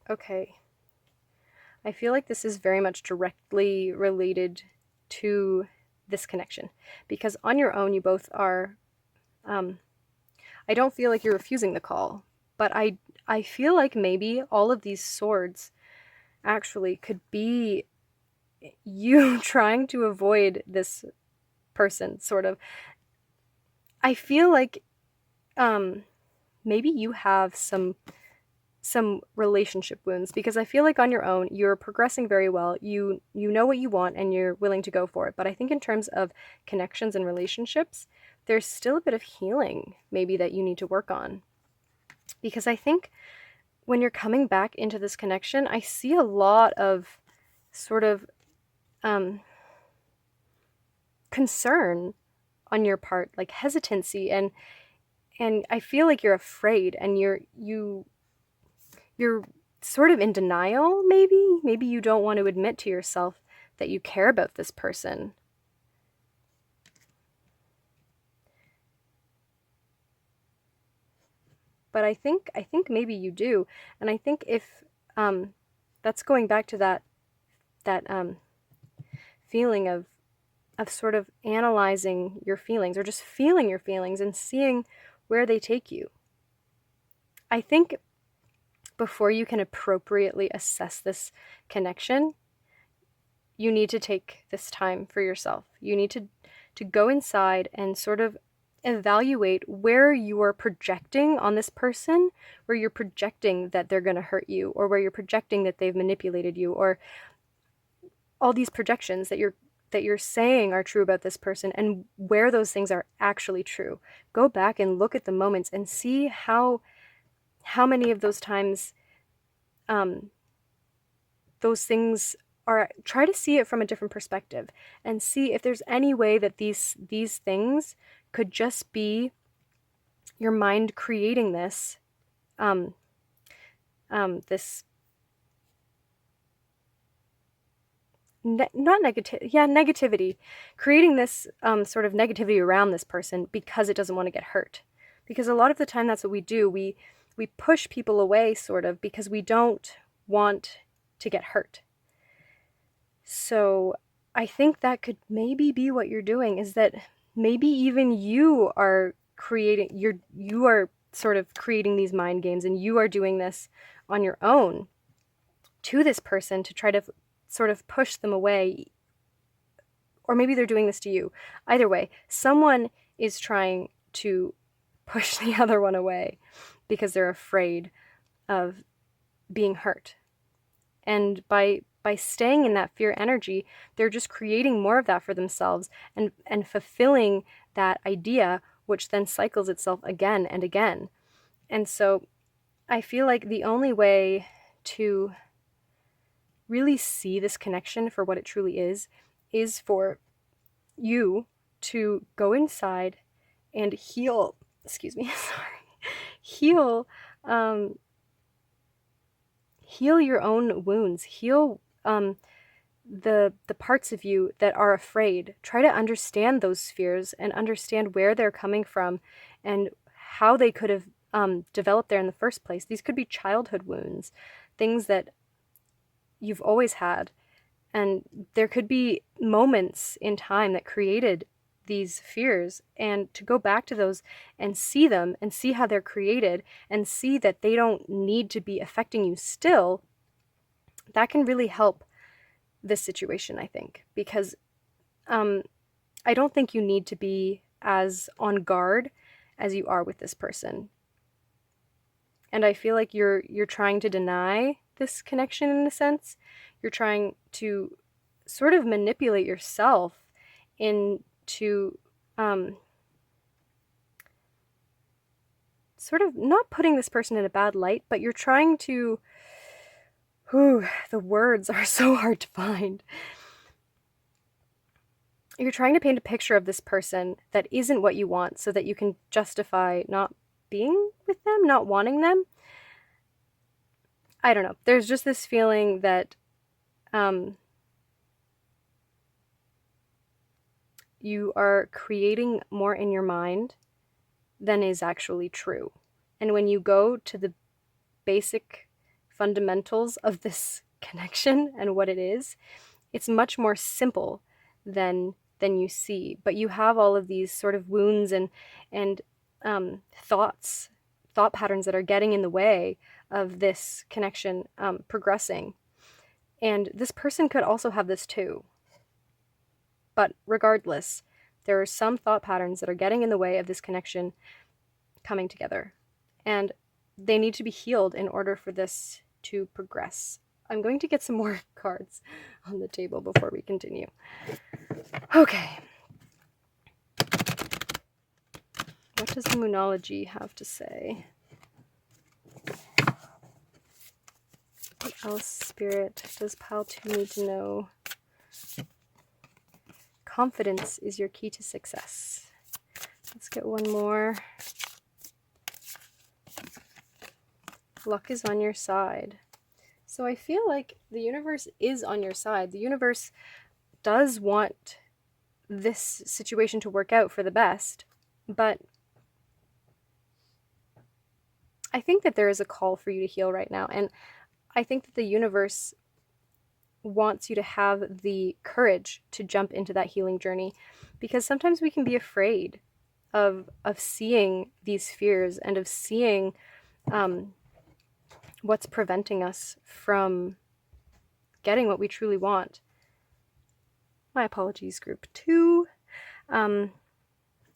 Okay. I feel like this is very much directly related to this connection, because on your own you both are, I don't feel like you're refusing the call, but I feel like maybe all of these swords actually could be you trying to avoid this person, sort of. I feel like maybe you have some relationship wounds, because I feel like on your own you're progressing very well. You know what you want and you're willing to go for it. But I think in terms of connections and relationships, there's still a bit of healing maybe that you need to work on. Because I think when you're coming back into this connection, I see a lot of sort of concern on your part, like hesitancy, and I feel like you're afraid, and you're sort of in denial, maybe you don't want to admit to yourself that you care about this person. But I think maybe you do, and I think if that's going back to that feeling of sort of analyzing your feelings, or just feeling your feelings and seeing where they take you. I think before you can appropriately assess this connection, you need to take this time for yourself. You need to go inside and sort of evaluate where you are projecting on this person, where you're projecting that they're going to hurt you, or where you're projecting that they've manipulated you, or all these projections that you're saying are true about this person, and where those things are actually true. Go back and look at the moments and see how many of those times those things are. Try to see it from a different perspective and see if there's any way that these things could just be your mind creating this negativity, creating this sort of negativity around this person because it doesn't want to get hurt. Because a lot of the time that's what we do. We push people away, sort of, because we don't want to get hurt. So I think that could maybe be what you're doing, is that maybe even you are you are sort of creating these mind games, and you are doing this on your own to this person to try to sort of push them away. Or maybe they're doing this to you. Either way, someone is trying to push the other one away because they're afraid of being hurt. And by staying in that fear energy, they're just creating more of that for themselves and fulfilling that idea, which then cycles itself again and again. And so I feel like the only way to really see this connection for what it truly is for you to go inside and heal, heal your own wounds, heal the parts of you that are afraid. Try to understand those fears and understand where they're coming from and how they could have developed there in the first place. These could be childhood wounds, things that you've always had, and there could be moments in time that created these fears, and to go back to those and see them and see how they're created and see that they don't need to be affecting you still, that can really help this situation, I think, because I don't think you need to be as on guard as you are with this person. And I feel like you're trying to deny this connection in a sense. You're trying to sort of manipulate yourself into sort of not putting this person in a bad light, but you're trying to, the words are so hard to find. You're trying to paint a picture of this person that isn't what you want so that you can justify not being with them, not wanting them. I don't know. There's just this feeling that you are creating more in your mind than is actually true. And when you go to the basic fundamentals of this connection and what it is, it's much more simple than you see. But you have all of these sort of wounds and thought patterns that are getting in the way of this connection progressing. And this person could also have this too. But regardless, there are some thought patterns that are getting in the way of this connection coming together. And they need to be healed in order for this to progress. I'm going to get some more cards on the table before we continue. Okay. What does the Moonology have to say? What else, Spirit, does Pile 2 need to know? Confidence is your key to success. Let's get one more. Luck is on your side. So I feel like the universe is on your side. The universe does want this situation to work out for the best, but I think that there is a call for you to heal right now, and I think that the universe wants you to have the courage to jump into that healing journey, because sometimes we can be afraid of seeing these fears and of seeing what's preventing us from getting what we truly want. My apologies, group 2.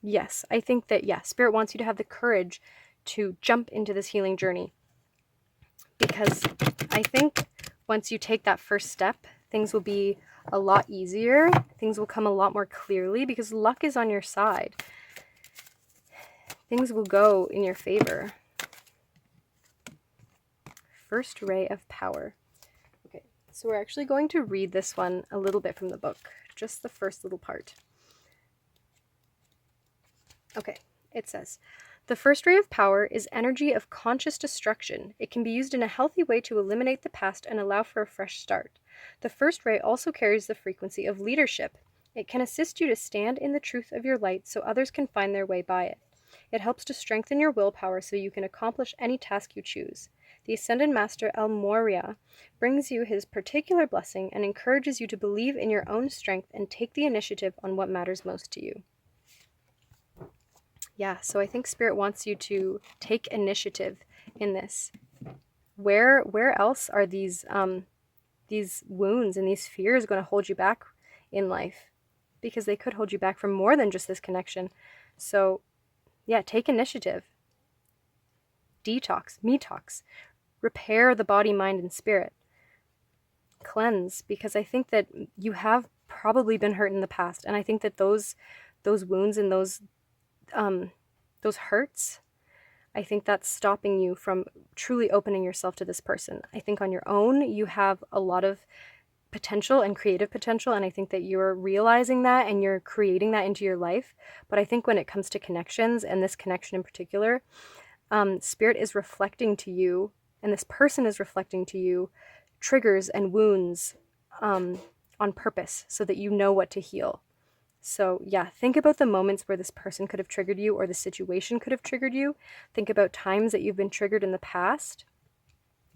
Yes, I think that, Spirit wants you to have the courage to jump into this healing journey, because I think once you take that first step, things will be a lot easier. Things will come a lot more clearly because luck is on your side. Things will go in your favor. First ray of power. Okay, so we're actually going to read this one a little bit from the book, just the first little part. Okay, it says, the first ray of power is energy of conscious destruction. It can be used in a healthy way to eliminate the past and allow for a fresh start. The first ray also carries the frequency of leadership. It can assist you to stand in the truth of your light so others can find their way by it. It helps to strengthen your willpower so you can accomplish any task you choose. The Ascended Master El Moria brings you his particular blessing and encourages you to believe in your own strength and take the initiative on what matters most to you. Yeah, so I think Spirit wants you to take initiative in this. Where else are these wounds and these fears going to hold you back in life? Because they could hold you back from more than just this connection. So, yeah, take initiative. Detox, metox. Repair the body, mind, and spirit. Cleanse, because I think that you have probably been hurt in the past, and I think that those wounds and those hurts, I think that's stopping you from truly opening yourself to this person. I think on your own, you have a lot of potential and creative potential, and I think that you're realizing that and you're creating that into your life. But I think when it comes to connections, and this connection in particular, Spirit is reflecting to you, and this person is reflecting to you, triggers and wounds on purpose so that you know what to heal. So yeah, think about the moments where this person could have triggered you or the situation could have triggered you. Think about times that you've been triggered in the past,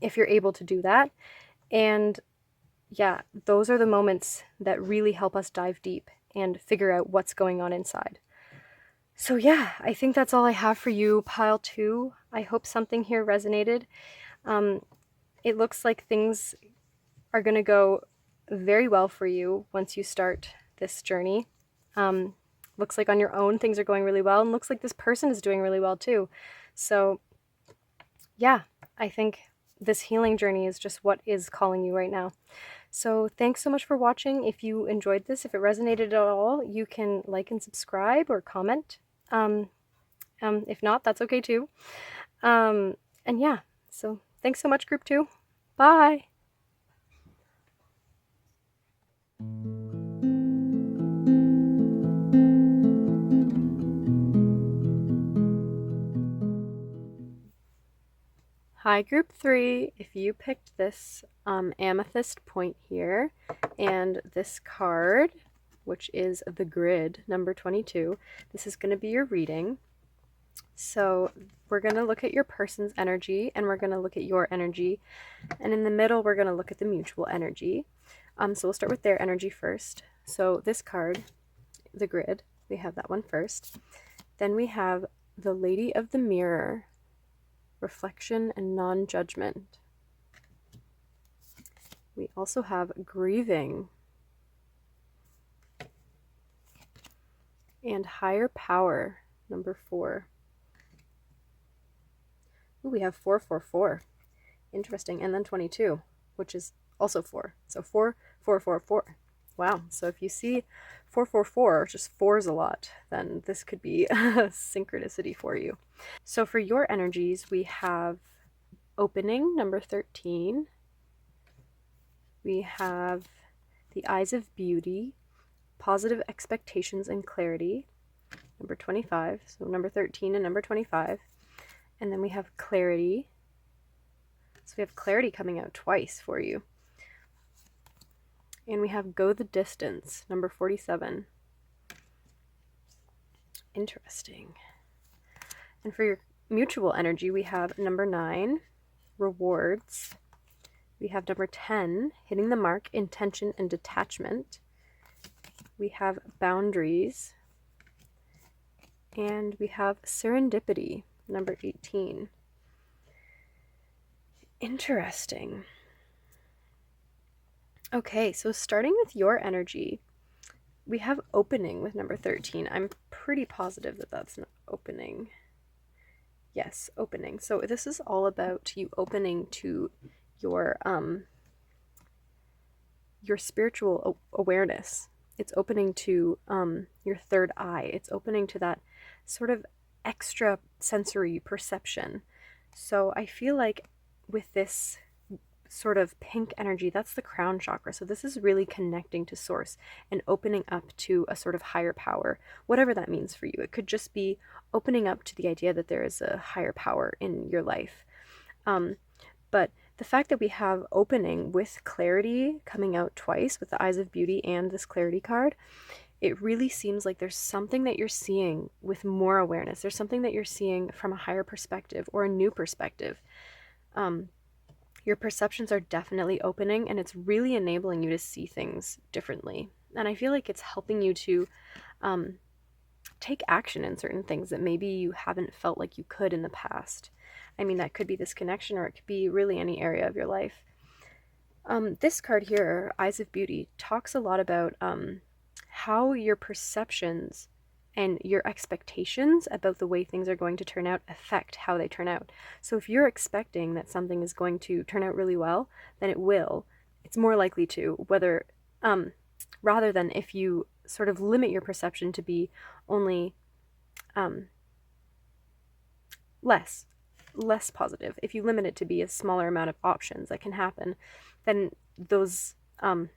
if you're able to do that. And yeah, those are the moments that really help us dive deep and figure out what's going on inside. So yeah, I think that's all I have for you, Pile 2. I hope something here resonated. It looks like things are going to go very well for you once you start this journey. looks like on your own things are going really well, and looks like this person is doing really well too. So yeah, I think this healing journey is just what is calling you right now. So thanks so much for watching. If you enjoyed this, if it resonated at all, you can like and subscribe or comment. If not, that's okay too. And yeah, so thanks so much, group 2. Bye. Hi, group 3. If you picked this amethyst point here and this card, which is the grid, number 22, this is going to be your reading. So we're going to look at your person's energy, and we're going to look at your energy, and in the middle we're going to look at the mutual energy. So we'll start with their energy first. So this card, the grid, we have that one first. Then we have the Lady of the Mirror, reflection and non-judgment. We also have grieving and higher power, number 4. Ooh, we have 444. Interesting. And then 22, which is also 4. So 4, 4, 4, 4. Wow. So if you see 444, just 4s a lot, then this could be a synchronicity for you. So for your energies, we have opening, number 13. We have the eyes of beauty, positive expectations and clarity, number 25. So number 13 and number 25. And then we have clarity. So we have clarity coming out twice for you. And we have go the distance, number 47. Interesting. And for your mutual energy, we have number 9, rewards. We have number 10, hitting the mark, intention and detachment. We have boundaries. And we have serendipity, number 18. Interesting. Okay, so starting with your energy, we have opening with number 13. I'm pretty positive that that's not opening. Yes, opening. So this is all about you opening to your spiritual awareness. It's opening to your third eye. It's opening to that sort of extra sensory perception. So I feel like with this sort of pink energy, that's the crown chakra. So this is really connecting to source and opening up to a sort of higher power, whatever that means for you. It could just be opening up to the idea that there is a higher power in your life. But the fact that we have opening with clarity coming out twice with the eyes of beauty and this clarity card, it really seems like there's something that you're seeing with more awareness. There's something that you're seeing from a higher perspective or a new perspective. Your perceptions are definitely opening, and it's really enabling you to see things differently. And I feel like it's helping you to take action in certain things that maybe you haven't felt like you could in the past. I mean, that could be this connection, or it could be really any area of your life. This card here, Eyes of Beauty, talks a lot about how your perceptions and your expectations about the way things are going to turn out affect how they turn out. So if you're expecting that something is going to turn out really well, then it will. It's more likely to, whether rather than if you sort of limit your perception to be only less positive. If you limit it to be a smaller amount of options that can happen, then those are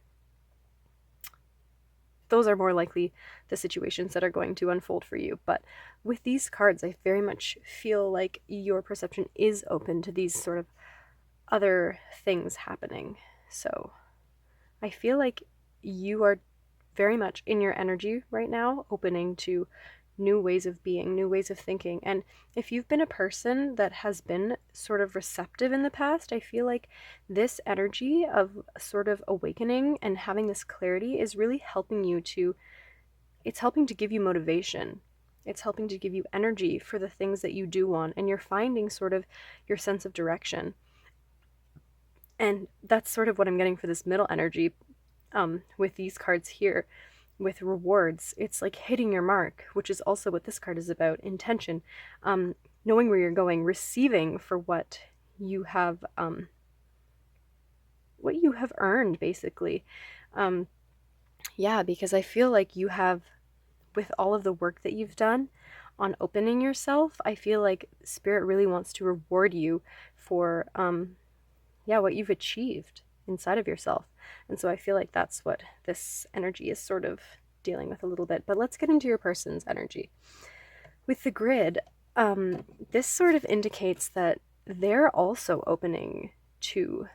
more likely the situations that are going to unfold for you. But with these cards, I very much feel like your perception is open to these sort of other things happening. So I feel like you are very much in your energy right now, opening to new ways of being, new ways of thinking. And if you've been a person that has been sort of receptive in the past, I feel like this energy of sort of awakening and having this clarity is really helping you to, it's helping to give you motivation. It's helping to give you energy for the things that you do want, and you're finding sort of your sense of direction. And that's sort of what I'm getting for this middle energy with these cards here. with rewards. It's like hitting your mark, which is also what this card is about, intention, knowing where you're going, receiving for what you have earned, basically. Yeah, because I feel like you have, with all of the work that you've done on opening yourself, I feel like Spirit really wants to reward you for what you've achieved inside of yourself. And so I feel like that's what this energy is sort of dealing with a little bit. But let's get into your person's energy. With the grid, this sort of indicates that they're also opening to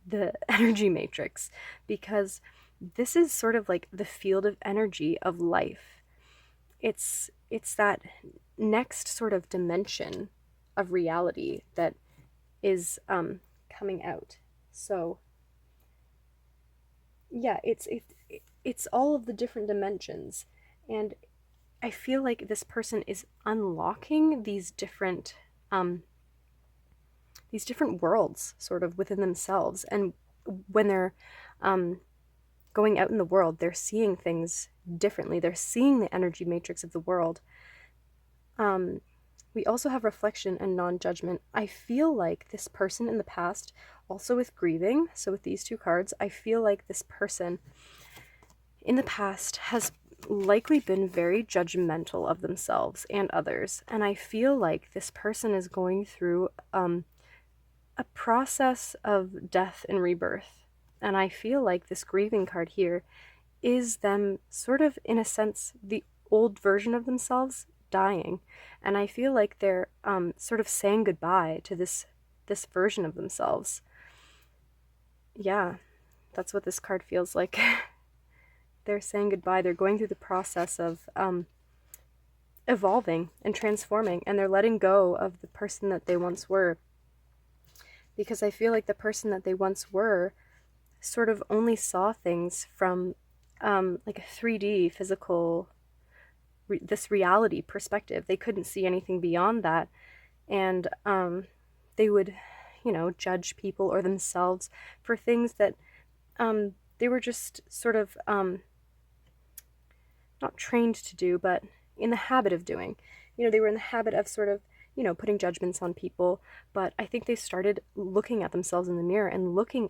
the energy matrix, because this is sort of like the field of energy of life. It's that next sort of dimension of reality that is coming out. So yeah, it's all of the different dimensions, and I feel like this person is unlocking these different worlds sort of within themselves. And when they're going out in the world, they're seeing things differently. They're seeing the energy matrix of the world. We also have reflection and non-judgment. I feel like this person in the past, also with grieving, so with these two cards, I feel like this person in the past has likely been very judgmental of themselves and others. And I feel like this person is going through a process of death and rebirth. And I feel like this grieving card here is them sort of, in a sense, the old version of themselves dying. And I feel like they're sort of saying goodbye to this version of themselves. Yeah, that's what this card feels like. They're saying goodbye. They're going through the process of evolving and transforming, and they're letting go of the person that they once were. Because I feel like the person that they once were sort of only saw things from like a 3D physical, this reality perspective. They couldn't see anything beyond that. And they would, judge people or themselves for things that they were just sort of not trained to do, but in the habit of doing. They were in the habit of sort of, putting judgments on people. But I think they started looking at themselves in the mirror and looking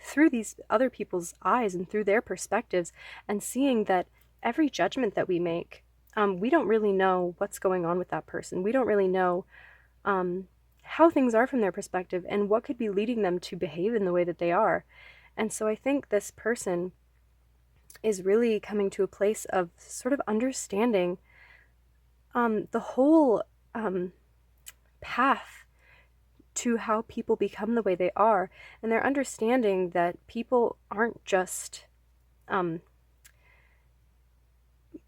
through these other people's eyes and through their perspectives, and seeing that every judgment that we make, we don't really know what's going on with that person. We don't really know how things are from their perspective and what could be leading them to behave in the way that they are. And so I think this person is really coming to a place of sort of understanding the whole path to how people become the way they are. And they're understanding that people aren't just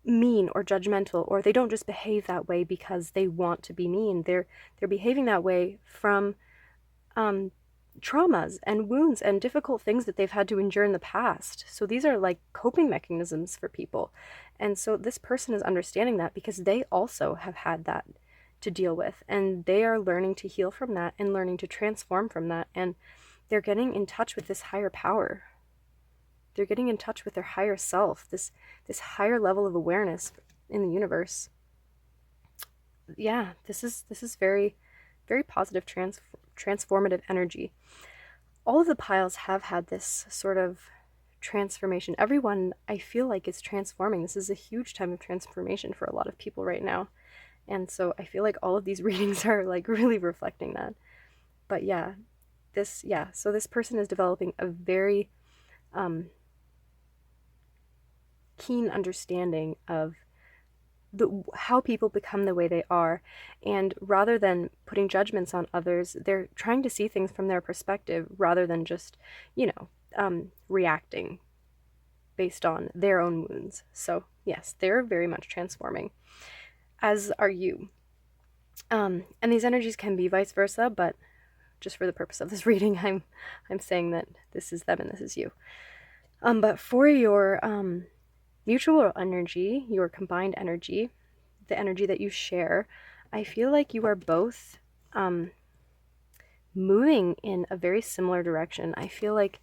mean or judgmental, or they don't just behave that way because they want to be mean. They're behaving that way from traumas and wounds and difficult things that they've had to endure in the past. So these are like coping mechanisms for people. And so this person is understanding that because they also have had that to deal with, and they are learning to heal from that and learning to transform from that. And they're getting in touch with this higher power. They're getting in touch with their higher self, this higher level of awareness in the universe. Yeah, this is very, very positive, transformative energy. All of the piles have had this sort of transformation. Everyone, I feel like, is transforming. This is a huge time of transformation for a lot of people right now. And so I feel like all of these readings are like really reflecting that. But so this person is developing a very keen understanding of how people become the way they are. And rather than putting judgments on others, they're trying to see things from their perspective rather than just, reacting based on their own wounds. So yes, they're very much transforming, as are you. And these energies can be vice versa, but just for the purpose of this reading, I'm saying that this is them and this is you. But for your mutual energy, your combined energy, the energy that you share, I feel like you are both moving in a very similar direction. I feel like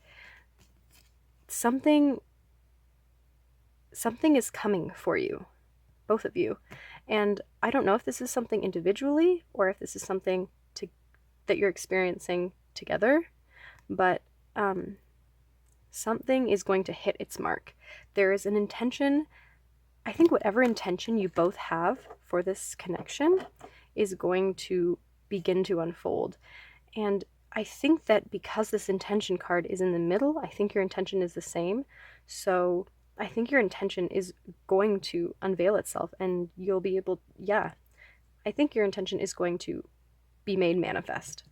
something is coming for you, both of you. And I don't know if this is something individually or if this is something that you're experiencing together, but something is going to hit its mark. There is an intention. I think whatever intention you both have for this connection is going to begin to unfold. And I think that because this intention card is in the middle, I think your intention is the same. So I think your intention is going to unveil itself, and you'll be able, I think your intention is going to be made manifest,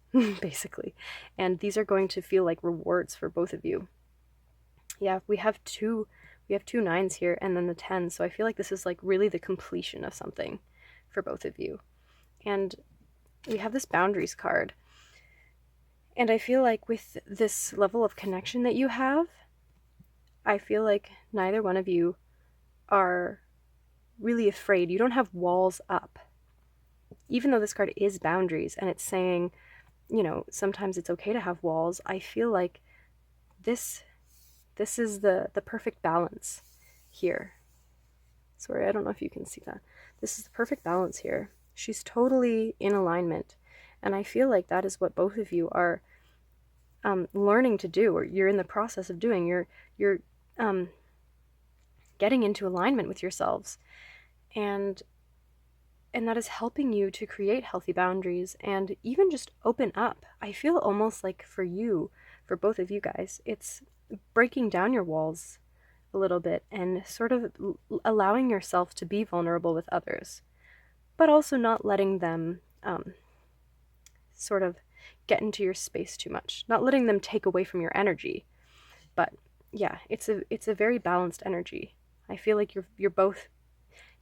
basically. And these are going to feel like rewards for both of you. Yeah, we have two nines here and then the 10. So I feel like this is like really the completion of something for both of you. And we have this boundaries card. And I feel like with this level of connection that you have, I feel like neither one of you are really afraid. You don't have walls up. Even though this card is boundaries and it's saying, you know, sometimes it's okay to have walls, I feel like this is the perfect balance here. Sorry, I don't know if you can see that. This is the perfect balance here. She's totally in alignment. And I feel like that is what both of you are learning to do, or you're in the process of doing. You're getting into alignment with yourselves. And that is helping you to create healthy boundaries and even just open up. I feel almost like for both of you guys, it's breaking down your walls a little bit and sort of allowing yourself to be vulnerable with others, but also not letting them sort of get into your space too much, not letting them take away from your energy. But yeah, it's a very balanced energy. I feel like you're both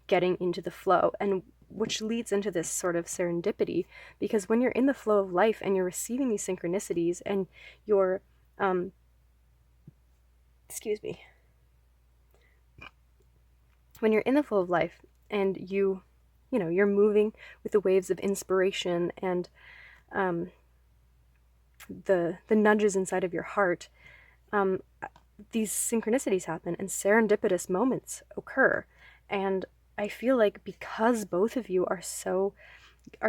getting into the flow, and which leads into this sort of serendipity, because when you're in the flow of life and you're receiving these synchronicities and you're when you're in the flow of life and you're moving with the waves of inspiration and the nudges inside of your heart, these synchronicities happen and serendipitous moments occur. And I feel like because both of you are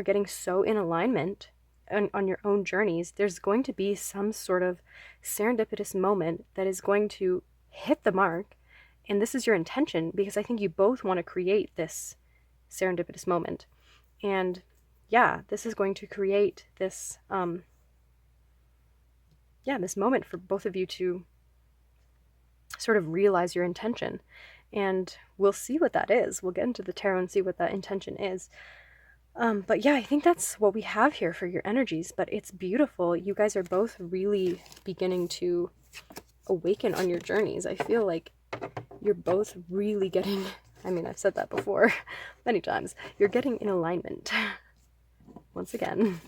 getting so in alignment on your own journeys, there's going to be some sort of serendipitous moment that is going to hit the mark. And this is your intention, because I think you both want to create this serendipitous moment. And yeah, this is going to create this this moment for both of you to sort of realize your intention. And we'll see what that is. We'll get into the tarot and see what that intention is. But yeah, I think that's what we have here for your energies. But it's beautiful. You guys are both really beginning to awaken on your journeys. I feel like you're both really getting, I mean, I've said that before many times, you're getting in alignment. Once again,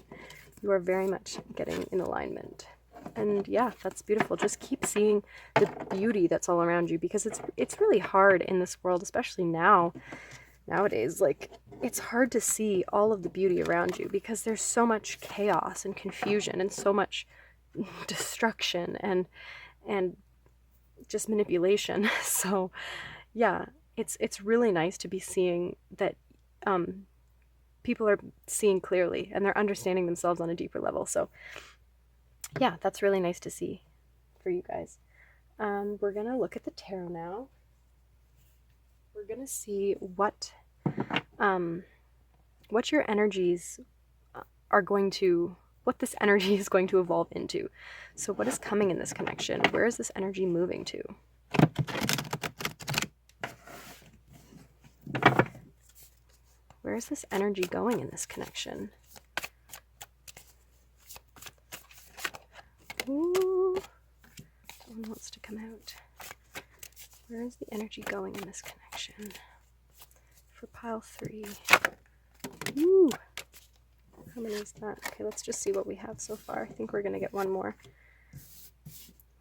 you are very much getting in alignment. And yeah, that's beautiful. Just keep seeing the beauty that's all around you, because it's really hard in this world, especially nowadays. Like, it's hard to see all of the beauty around you because there's so much chaos and confusion and so much destruction and just manipulation. So yeah, it's really nice to be seeing that people are seeing clearly and they're understanding themselves on a deeper level. So yeah, that's really nice to see for you guys. We're going to look at the tarot now. We're going to see what your energies are going to, what this energy is going to evolve into. So what is coming in this connection? Where is this energy moving to? Where is this energy going in this connection? Ooh, someone wants to come out. Where is the energy going in this connection? For pile 3. Ooh. How many is that? Okay, let's just see what we have so far. I think we're going to get one more.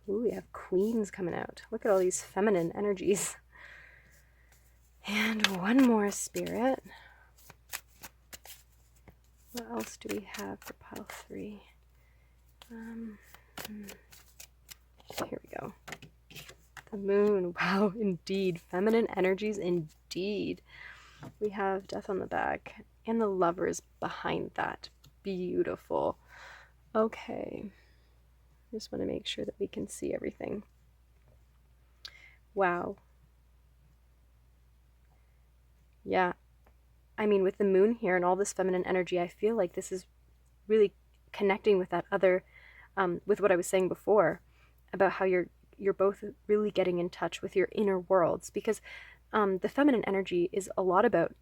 Ooh, we have queens coming out. Look at all these feminine energies. And one more spirit. What else do we have for pile 3? Here we go. The moon. Wow, indeed. Feminine energies, indeed. We have death on the back and the lovers behind that. Beautiful. Okay. Just want to make sure that we can see everything. Wow. Yeah. I mean, with the moon here and all this feminine energy, I feel like this is really connecting with that other, with what I was saying before about how you're both really getting in touch with your inner worlds, because the feminine energy is a lot about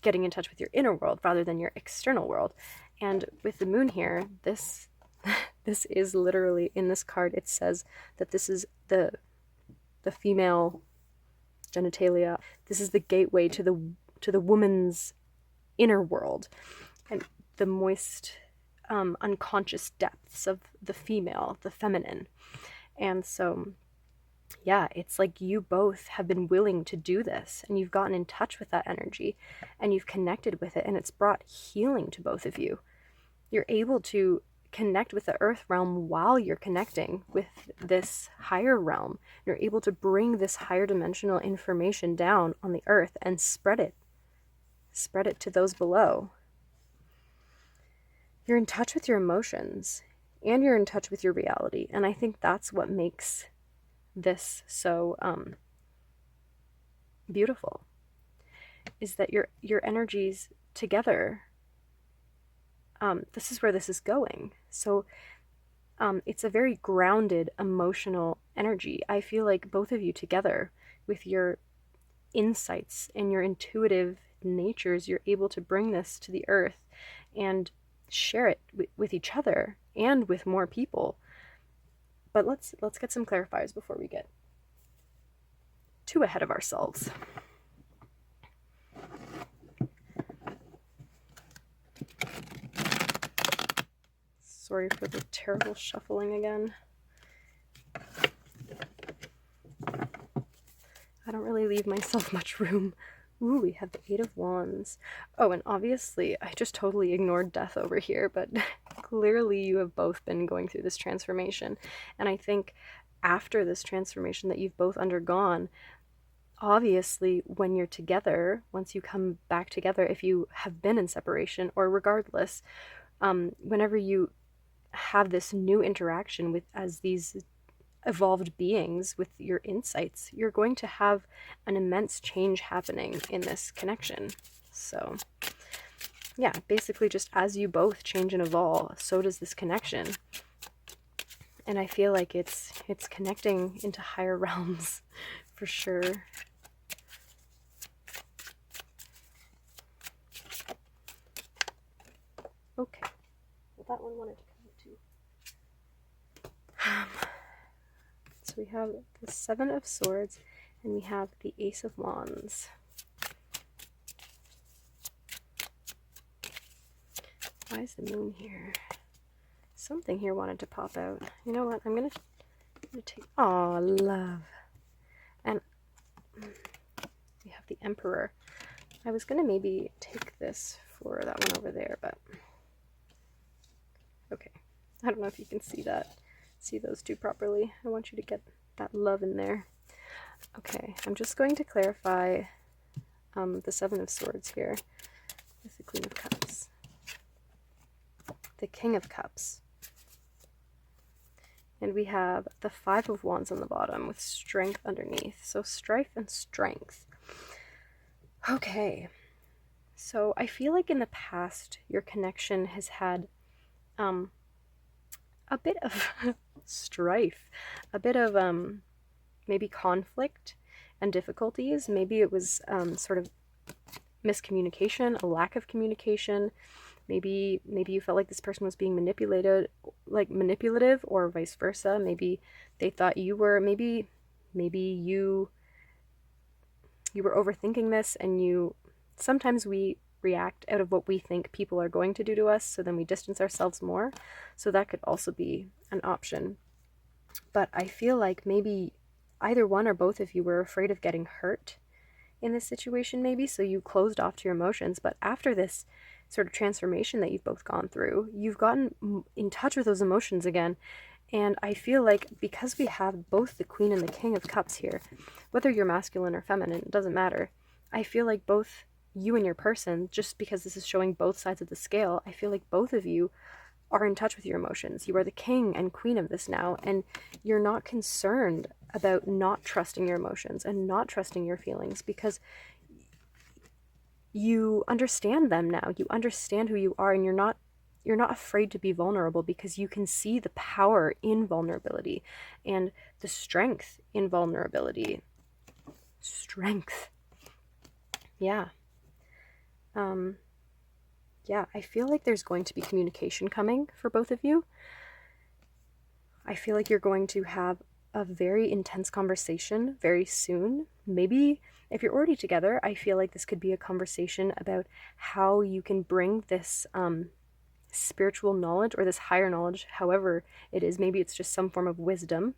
getting in touch with your inner world rather than your external world. And with the moon here, this this is literally, in this card, it says that this is the female genitalia. This is the gateway to the woman's inner world and the moist, unconscious depths of the female, the feminine. And so, yeah, it's like you both have been willing to do this, and you've gotten in touch with that energy, and you've connected with it, and it's brought healing to both of you. You're able to connect with the earth realm while you're connecting with this higher realm. You're able to bring this higher dimensional information down on the earth and spread it to those below. You're in touch with your emotions, and you're in touch with your reality, and I think that's what makes this so beautiful, is that your energies together, this is where this is going. So it's a very grounded emotional energy. I feel like both of you together, with your insights and your intuitive natures, you're able to bring this to the earth and share it with each other and with more people. But let's get some clarifiers before we get too ahead of ourselves. Sorry for the terrible shuffling again. I don't really leave myself much room. Ooh, we have the Eight of Wands. Oh, and obviously, I just totally ignored death over here, but clearly you have both been going through this transformation. And I think after this transformation that you've both undergone, obviously, when you're together, once you come back together, if you have been in separation, or regardless, whenever you have this new interaction with as these evolved beings with your insights, you're going to have an immense change happening in this connection. So yeah, basically just as you both change and evolve, so does this connection. And I feel like it's connecting into higher realms for sure. Okay, well, that one wanted to come too. So we have the Seven of Swords, and we have the Ace of Wands. Why is the moon here? Something here wanted to pop out. You know what? I'm gonna take. Oh, love. And we have the Emperor. I was gonna maybe take this for that one over there, but okay. I don't know if you can see that. See those two properly. I want you to get that love in there. Okay, I'm just going to clarify the Seven of Swords here with the Queen of Cups, the King of Cups, and we have the Five of Wands on the bottom with Strength underneath. So strife and strength. Okay, so I feel like in the past your connection has had a bit of strife, a bit of maybe conflict and difficulties. Maybe it was sort of miscommunication, a lack of communication. Maybe you felt like this person was being manipulative, or vice versa. Maybe they thought you were. Maybe you were overthinking this, and sometimes we react out of what we think people are going to do to us, so then we distance ourselves more. So that could also be an option. But I feel like maybe either one or both of you were afraid of getting hurt in this situation, maybe, so you closed off to your emotions. But after this sort of transformation that you've both gone through, you've gotten in touch with those emotions again, And I feel like because we have both the Queen and the King of Cups here, whether you're masculine or feminine, it doesn't matter. I feel like both you and your person, just because this is showing both sides of the scale, I feel like both of you are in touch with your emotions. You are the king and queen of this now, and you're not concerned about not trusting your emotions and not trusting your feelings because you understand them now. You understand who you are, and you're not afraid to be vulnerable because you can see the power in vulnerability and the strength in vulnerability. Strength. Yeah. Yeah, I feel like there's going to be communication coming for both of you. I feel like you're going to have a very intense conversation very soon. Maybe if you're already together, I feel like this could be a conversation about how you can bring this spiritual knowledge or this higher knowledge, however it is. Maybe it's just some form of wisdom.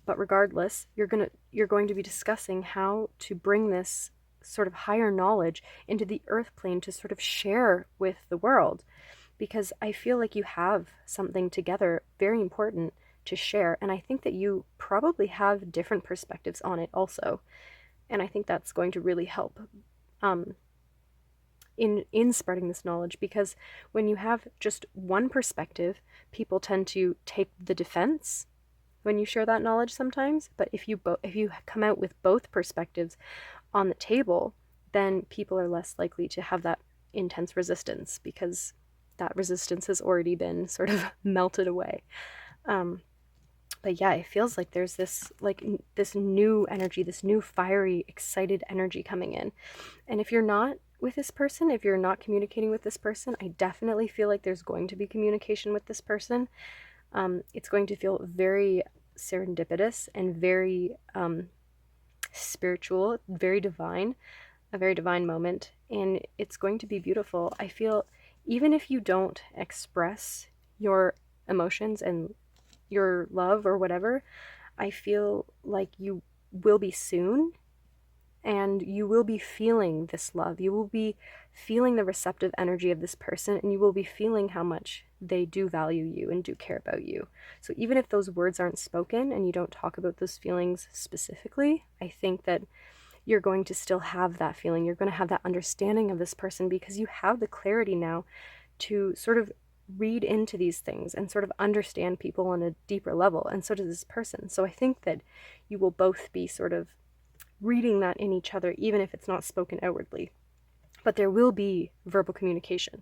But regardless, you're going to be discussing how to bring this sort of higher knowledge into the earth plane to sort of share with the world, because I feel like you have something together very important to share, and I think that you probably have different perspectives on it also, and I think that's going to really help in spreading this knowledge, because when you have just one perspective, people tend to take the defense when you share that knowledge sometimes. But if you come out with both perspectives on the table, then people are less likely to have that intense resistance because that resistance has already been sort of melted away. But yeah, it feels like there's this new energy, this new fiery, excited energy coming in. And if you're not with this person, if you're not communicating with this person, I definitely feel like there's going to be communication with this person. It's going to feel very serendipitous and very spiritual, very divine, a very divine moment, and it's going to be beautiful. I feel even if you don't express your emotions and your love or whatever, I feel like you will be soon, and you will be feeling this love. You will be feeling the receptive energy of this person, and you will be feeling how much they do value you and do care about you. So even if those words aren't spoken and you don't talk about those feelings specifically, I think that you're going to still have that feeling. You're going to have that understanding of this person because you have the clarity now to sort of read into these things and sort of understand people on a deeper level, and so does this person. So I think that you will both be sort of reading that in each other, even if it's not spoken outwardly. But there will be verbal communication,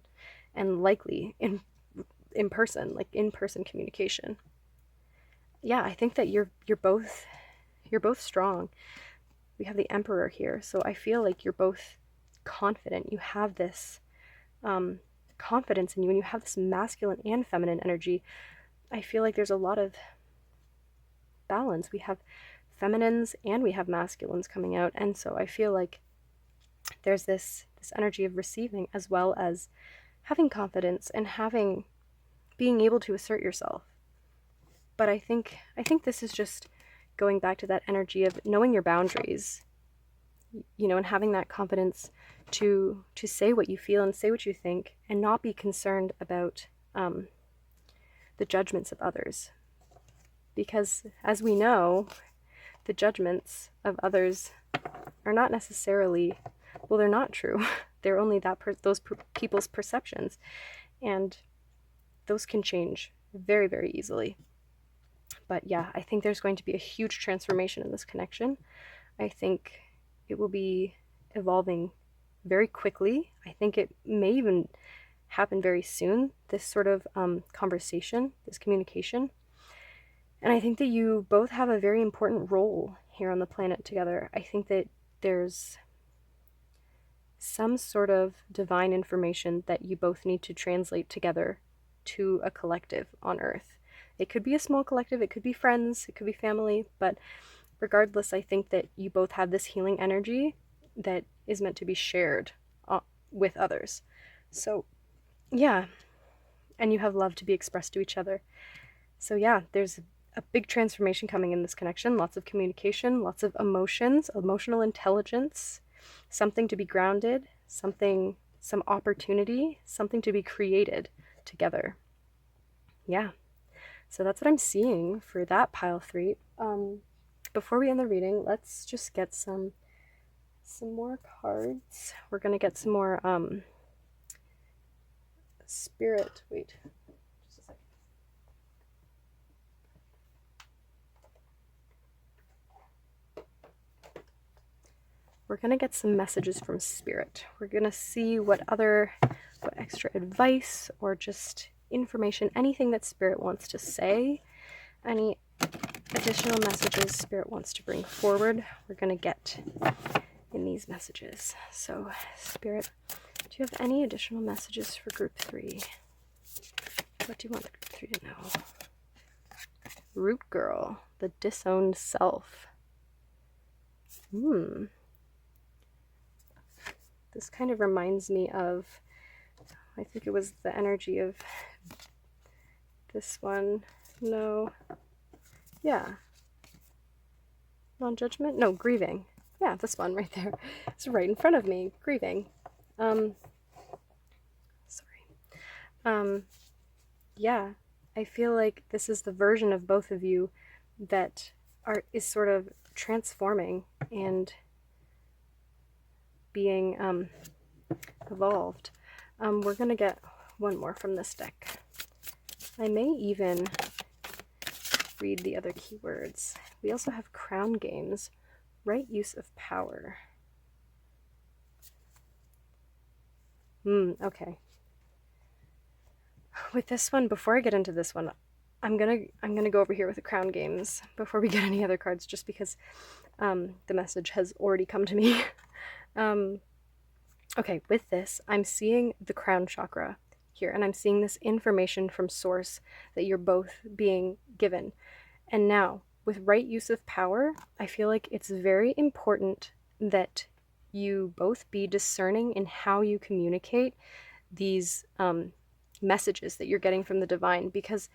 and likely in person, like in-person communication. Yeah, I think that you're both strong. We have the Emperor here, so I feel like you're both confident. You have this confidence in you, and you have this masculine and feminine energy. I feel like there's a lot of balance. We have feminines and we have masculines coming out, and so I feel like there's this energy of receiving as well as having confidence and being able to assert yourself. But I think this is just going back to that energy of knowing your boundaries, and having that confidence to say what you feel and say what you think, and not be concerned about the judgments of others, because as we know, the judgments of others are not necessarily, well, they're not true. They're only those people's perceptions, and those can change very, very easily. But yeah, I think there's going to be a huge transformation in this connection. I think it will be evolving very quickly. I think it may even happen very soon, this sort of conversation, this communication. And I think that you both have a very important role here on the planet together. I think that there's some sort of divine information that you both need to translate together to a collective on Earth. It could be a small collective, it could be friends, it could be family, but regardless, I think that you both have this healing energy that is meant to be shared with others. So, yeah, and you have love to be expressed to each other. So yeah, there's a big transformation coming in this connection, lots of communication, lots of emotions, emotional intelligence, something to be grounded, some opportunity, something to be created together. Yeah. So that's what I'm seeing for that pile 3. Before we end the reading, let's just get some more cards. We're gonna get some more spirit. Wait, just a second. We're gonna get some messages from spirit. We're gonna see what extra advice or just information, anything that spirit wants to say, any additional messages spirit wants to bring forward, we're gonna get in these messages. So spirit, do you have any additional messages for group 3? What do you want group 3 to know? Root girl, the disowned self. This kind of reminds me of, I think it was the energy of this one. No. Yeah. Non-judgment? No, grieving. Yeah, this one right there. It's right in front of me. Grieving. Yeah, I feel like this is the version of both of you that is sort of transforming and being evolved. We're gonna get one more from this deck. I may even read the other keywords. We also have crown games, right use of power. Okay. With this one, before I get into this one, I'm gonna go over here with the crown games before we get any other cards, just because the message has already come to me. Okay, with this, I'm seeing the crown chakra here, and I'm seeing this information from source that you're both being given. And now, with right use of power, I feel like it's very important that you both be discerning in how you communicate these messages that you're getting from the divine, because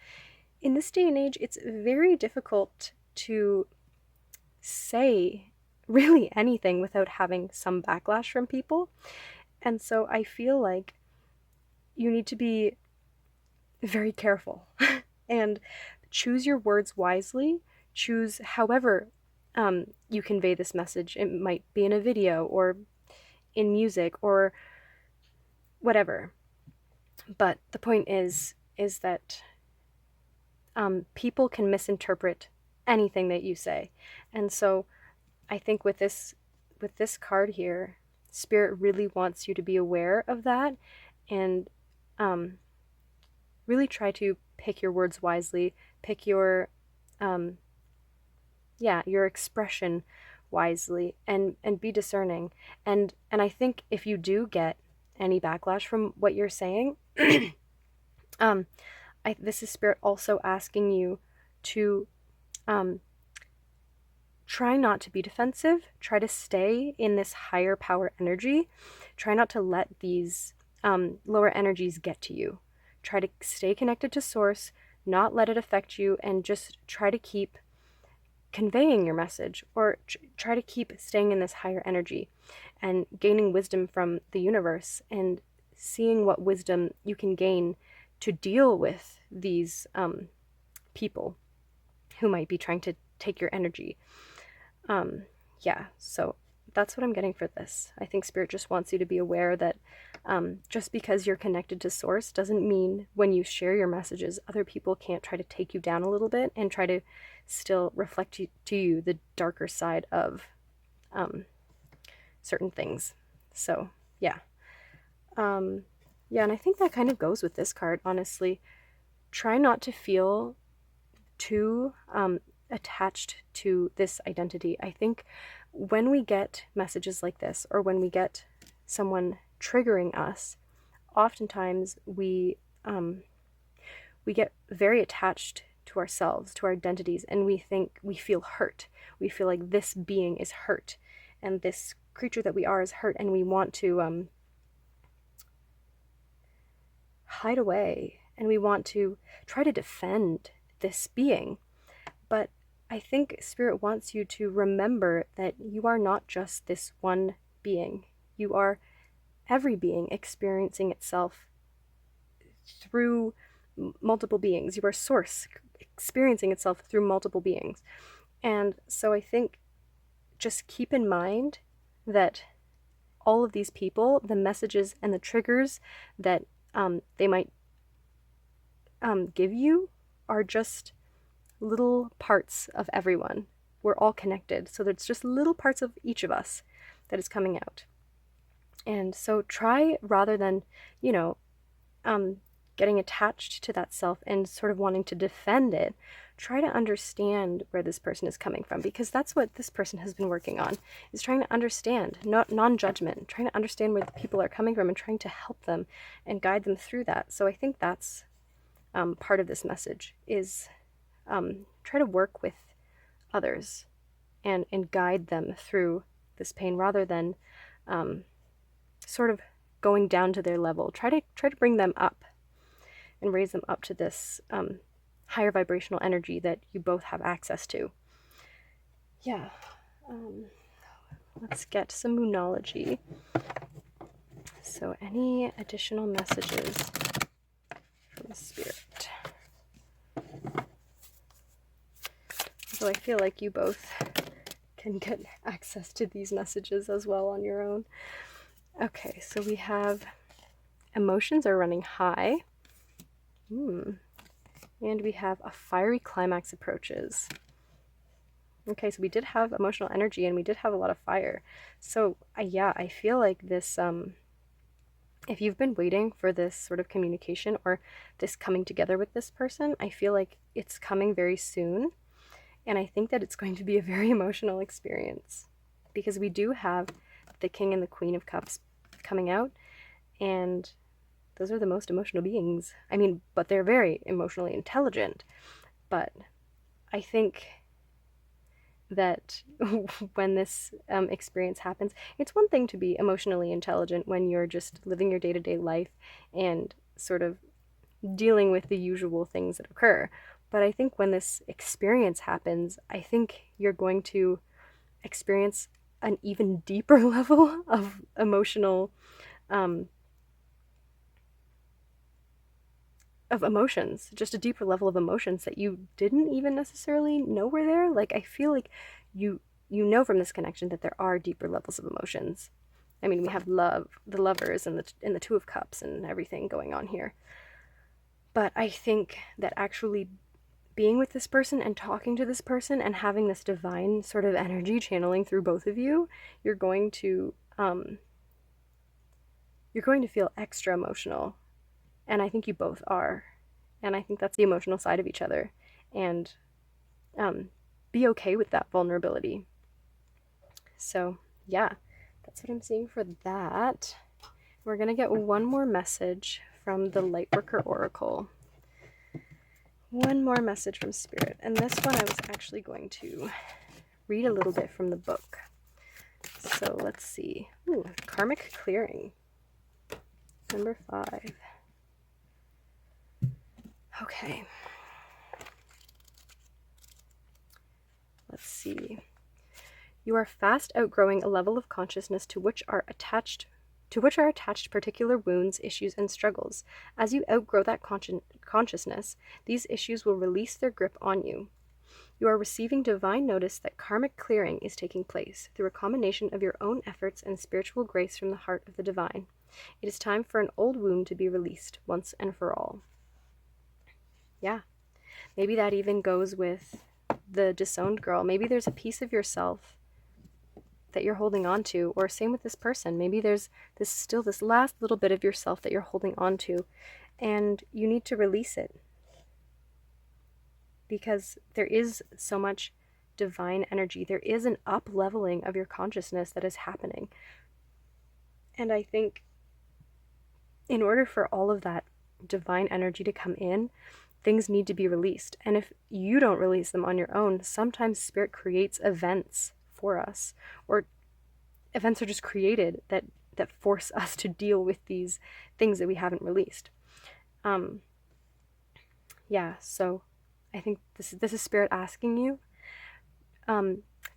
in this day and age, it's very difficult to say really anything without having some backlash from people. And so I feel like you need to be very careful and choose your words wisely. Choose however you convey this message. It might be in a video or in music or whatever. But the point is that people can misinterpret anything that you say. And so I think with this card here, Spirit really wants you to be aware of that and really try to pick your words wisely, pick your expression wisely, and be discerning. And I think if you do get any backlash from what you're saying, this is Spirit also asking you to try not to be defensive. Try to stay in this higher power energy. Try not to let these lower energies get to you. Try to stay connected to source, not let it affect you, and just try to keep conveying your message, or try to keep staying in this higher energy and gaining wisdom from the universe and seeing what wisdom you can gain to deal with these people who might be trying to take your energy. So that's what I'm getting for this. I think Spirit just wants you to be aware that just because you're connected to source doesn't mean when you share your messages, other people can't try to take you down a little bit and try to still reflect to you the darker side of certain things. So and I think that kind of goes with this card, honestly. Try not to feel too attached to this identity. I think when we get messages like this, or when we get someone triggering us, oftentimes we get very attached to ourselves, to our identities, and we feel hurt. We feel like this being is hurt, and this creature that we are is hurt, and we want to hide away, and we want to try to defend this being. But I think Spirit wants you to remember that you are not just this one being. You are every being experiencing itself through multiple beings. You are source experiencing itself through multiple beings. And so I think just keep in mind that all of these people, the messages and the triggers that they might give you are just little parts of everyone. We're all connected. So there's just little parts of each of us that is coming out. And so try, rather than, getting attached to that self and sort of wanting to defend it, try to understand where this person is coming from, because that's what this person has been working on, is trying to understand, non-judgment, trying to understand where the people are coming from and trying to help them and guide them through that. So I think that's part of this message, is try to work with others and guide them through this pain, rather than sort of going down to their level. Try to bring them up and raise them up to this higher vibrational energy that you both have access to. Yeah. Let's get some moonology. So any additional messages from the spirit? So I feel like you both can get access to these messages as well on your own. Okay, so we have emotions are running high. And we have a fiery climax approaches. Okay, so we did have emotional energy and we did have a lot of fire. So yeah, I feel like this, if you've been waiting for this sort of communication or this coming together with this person, I feel like it's coming very soon. And I think that it's going to be a very emotional experience, because we do have the King and the Queen of Cups coming out, and those are the most emotional beings. I mean, but they're very emotionally intelligent. But I think that when this experience happens, it's one thing to be emotionally intelligent when you're just living your day-to-day life and sort of dealing with the usual things that occur. But I think when this experience happens, I think you're going to experience an even deeper level of emotional of emotions, just a deeper level of emotions that you didn't even necessarily know were there. Like, I feel like you know from this connection that there are deeper levels of emotions. I mean, we have love, the lovers, and the Two of Cups and everything going on here. But I think that actually being with this person and talking to this person and having this divine sort of energy channeling through both of you, you're going to feel extra emotional. And I think you both are. And I think that's the emotional side of each other. And be okay with that vulnerability. So, yeah, that's what I'm seeing for that. We're going to get one more message from the Lightworker Oracle. One more message from Spirit. And this one I was actually going to read a little bit from the book. So let's see. Ooh, Karmic Clearing. Number 5. Okay. Let's see. You are fast outgrowing a level of consciousness to which are attached particular wounds, issues, and struggles. As you outgrow that consciousness, these issues will release their grip on you. You are receiving divine notice that karmic clearing is taking place through a combination of your own efforts and spiritual grace from the heart of the divine. It is time for an old wound to be released once and for all. Yeah. Maybe that even goes with the disowned girl. Maybe there's a piece of yourself that you're holding on to, or same with this person. Maybe there's still this last little bit of yourself that you're holding on to, and you need to release it, because there is so much divine energy. There is an up-leveling of your consciousness that is happening. And I think in order for all of that divine energy to come in, things need to be released. And if you don't release them on your own, sometimes Spirit creates events for us, or events are just created that force us to deal with these things that we haven't released. Yeah, so I think this is Spirit asking you,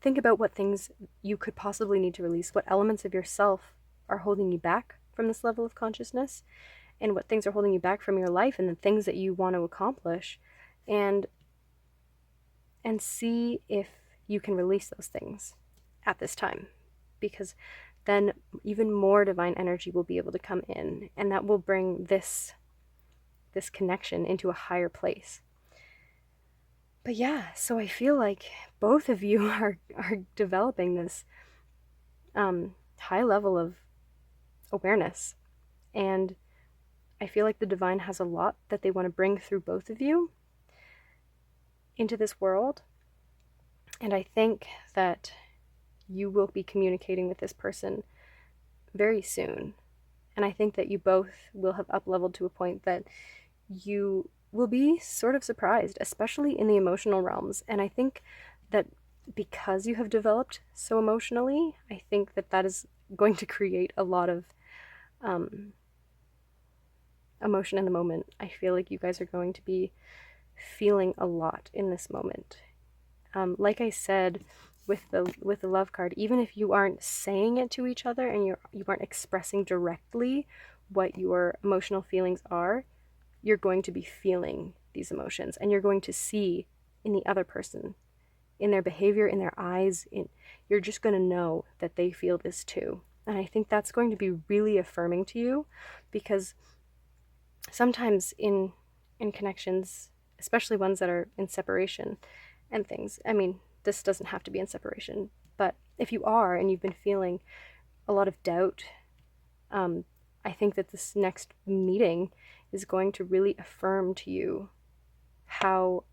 think about what things you could possibly need to release, what elements of yourself are holding you back from this level of consciousness, and what things are holding you back from your life and the things that you want to accomplish, and see if you can release those things at this time, because then even more divine energy will be able to come in, and that will bring this connection into a higher place. But yeah, so I feel like both of you are developing this high level of awareness, and I feel like the divine has a lot that they want to bring through both of you into this world. And I think that you will be communicating with this person very soon. And I think that you both will have up-leveled to a point that you will be sort of surprised, especially in the emotional realms. And I think that because you have developed so emotionally, I think that that is going to create a lot of emotion in the moment. I feel like you guys are going to be feeling a lot in this moment. Like I said with the love card, even if you aren't saying it to each other and you aren't expressing directly what your emotional feelings are, you're going to be feeling these emotions, and you're going to see in the other person, in their behavior, in their eyes, you're just going to know that they feel this too. And I think that's going to be really affirming to you, because sometimes in connections, especially ones that are in separation and things, I mean, this doesn't have to be in separation, but if you are and you've been feeling a lot of doubt, I think that this next meeting is going to really affirm to you how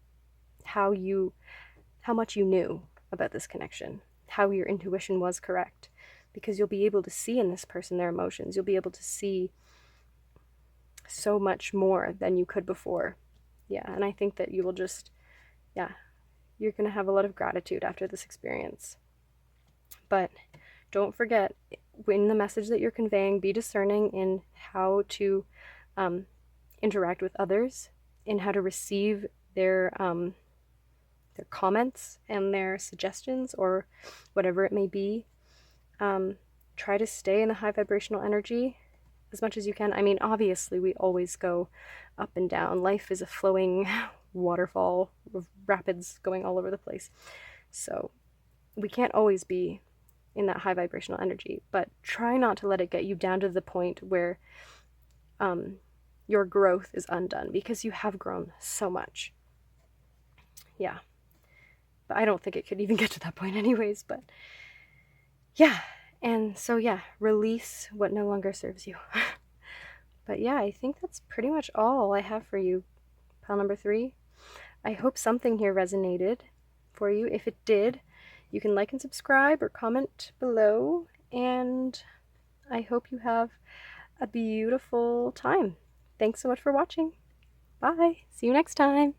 much you knew about this connection, how your intuition was correct, because you'll be able to see in this person their emotions. You'll be able to see so much more than you could before. Yeah, and I think that you will just, you're going to have a lot of gratitude after this experience. But don't forget, in the message that you're conveying, be discerning in how to interact with others, in how to receive their comments and their suggestions, or whatever it may be. Try to stay in the high vibrational energy as much as you can. I mean, obviously, we always go up and down. Life is a flowing waterfall of rapids going all over the place. So we can't always be in that high vibrational energy, but try not to let it get you down to the point where your growth is undone, because you have grown so much. Yeah. But I don't think it could even get to that point anyways, but yeah. And so, release what no longer serves you. But yeah, I think that's pretty much all I have for you, pal number 3. I hope something here resonated for you. If it did, you can like and subscribe or comment below, and I hope you have a beautiful time. Thanks so much for watching. Bye. See you next time.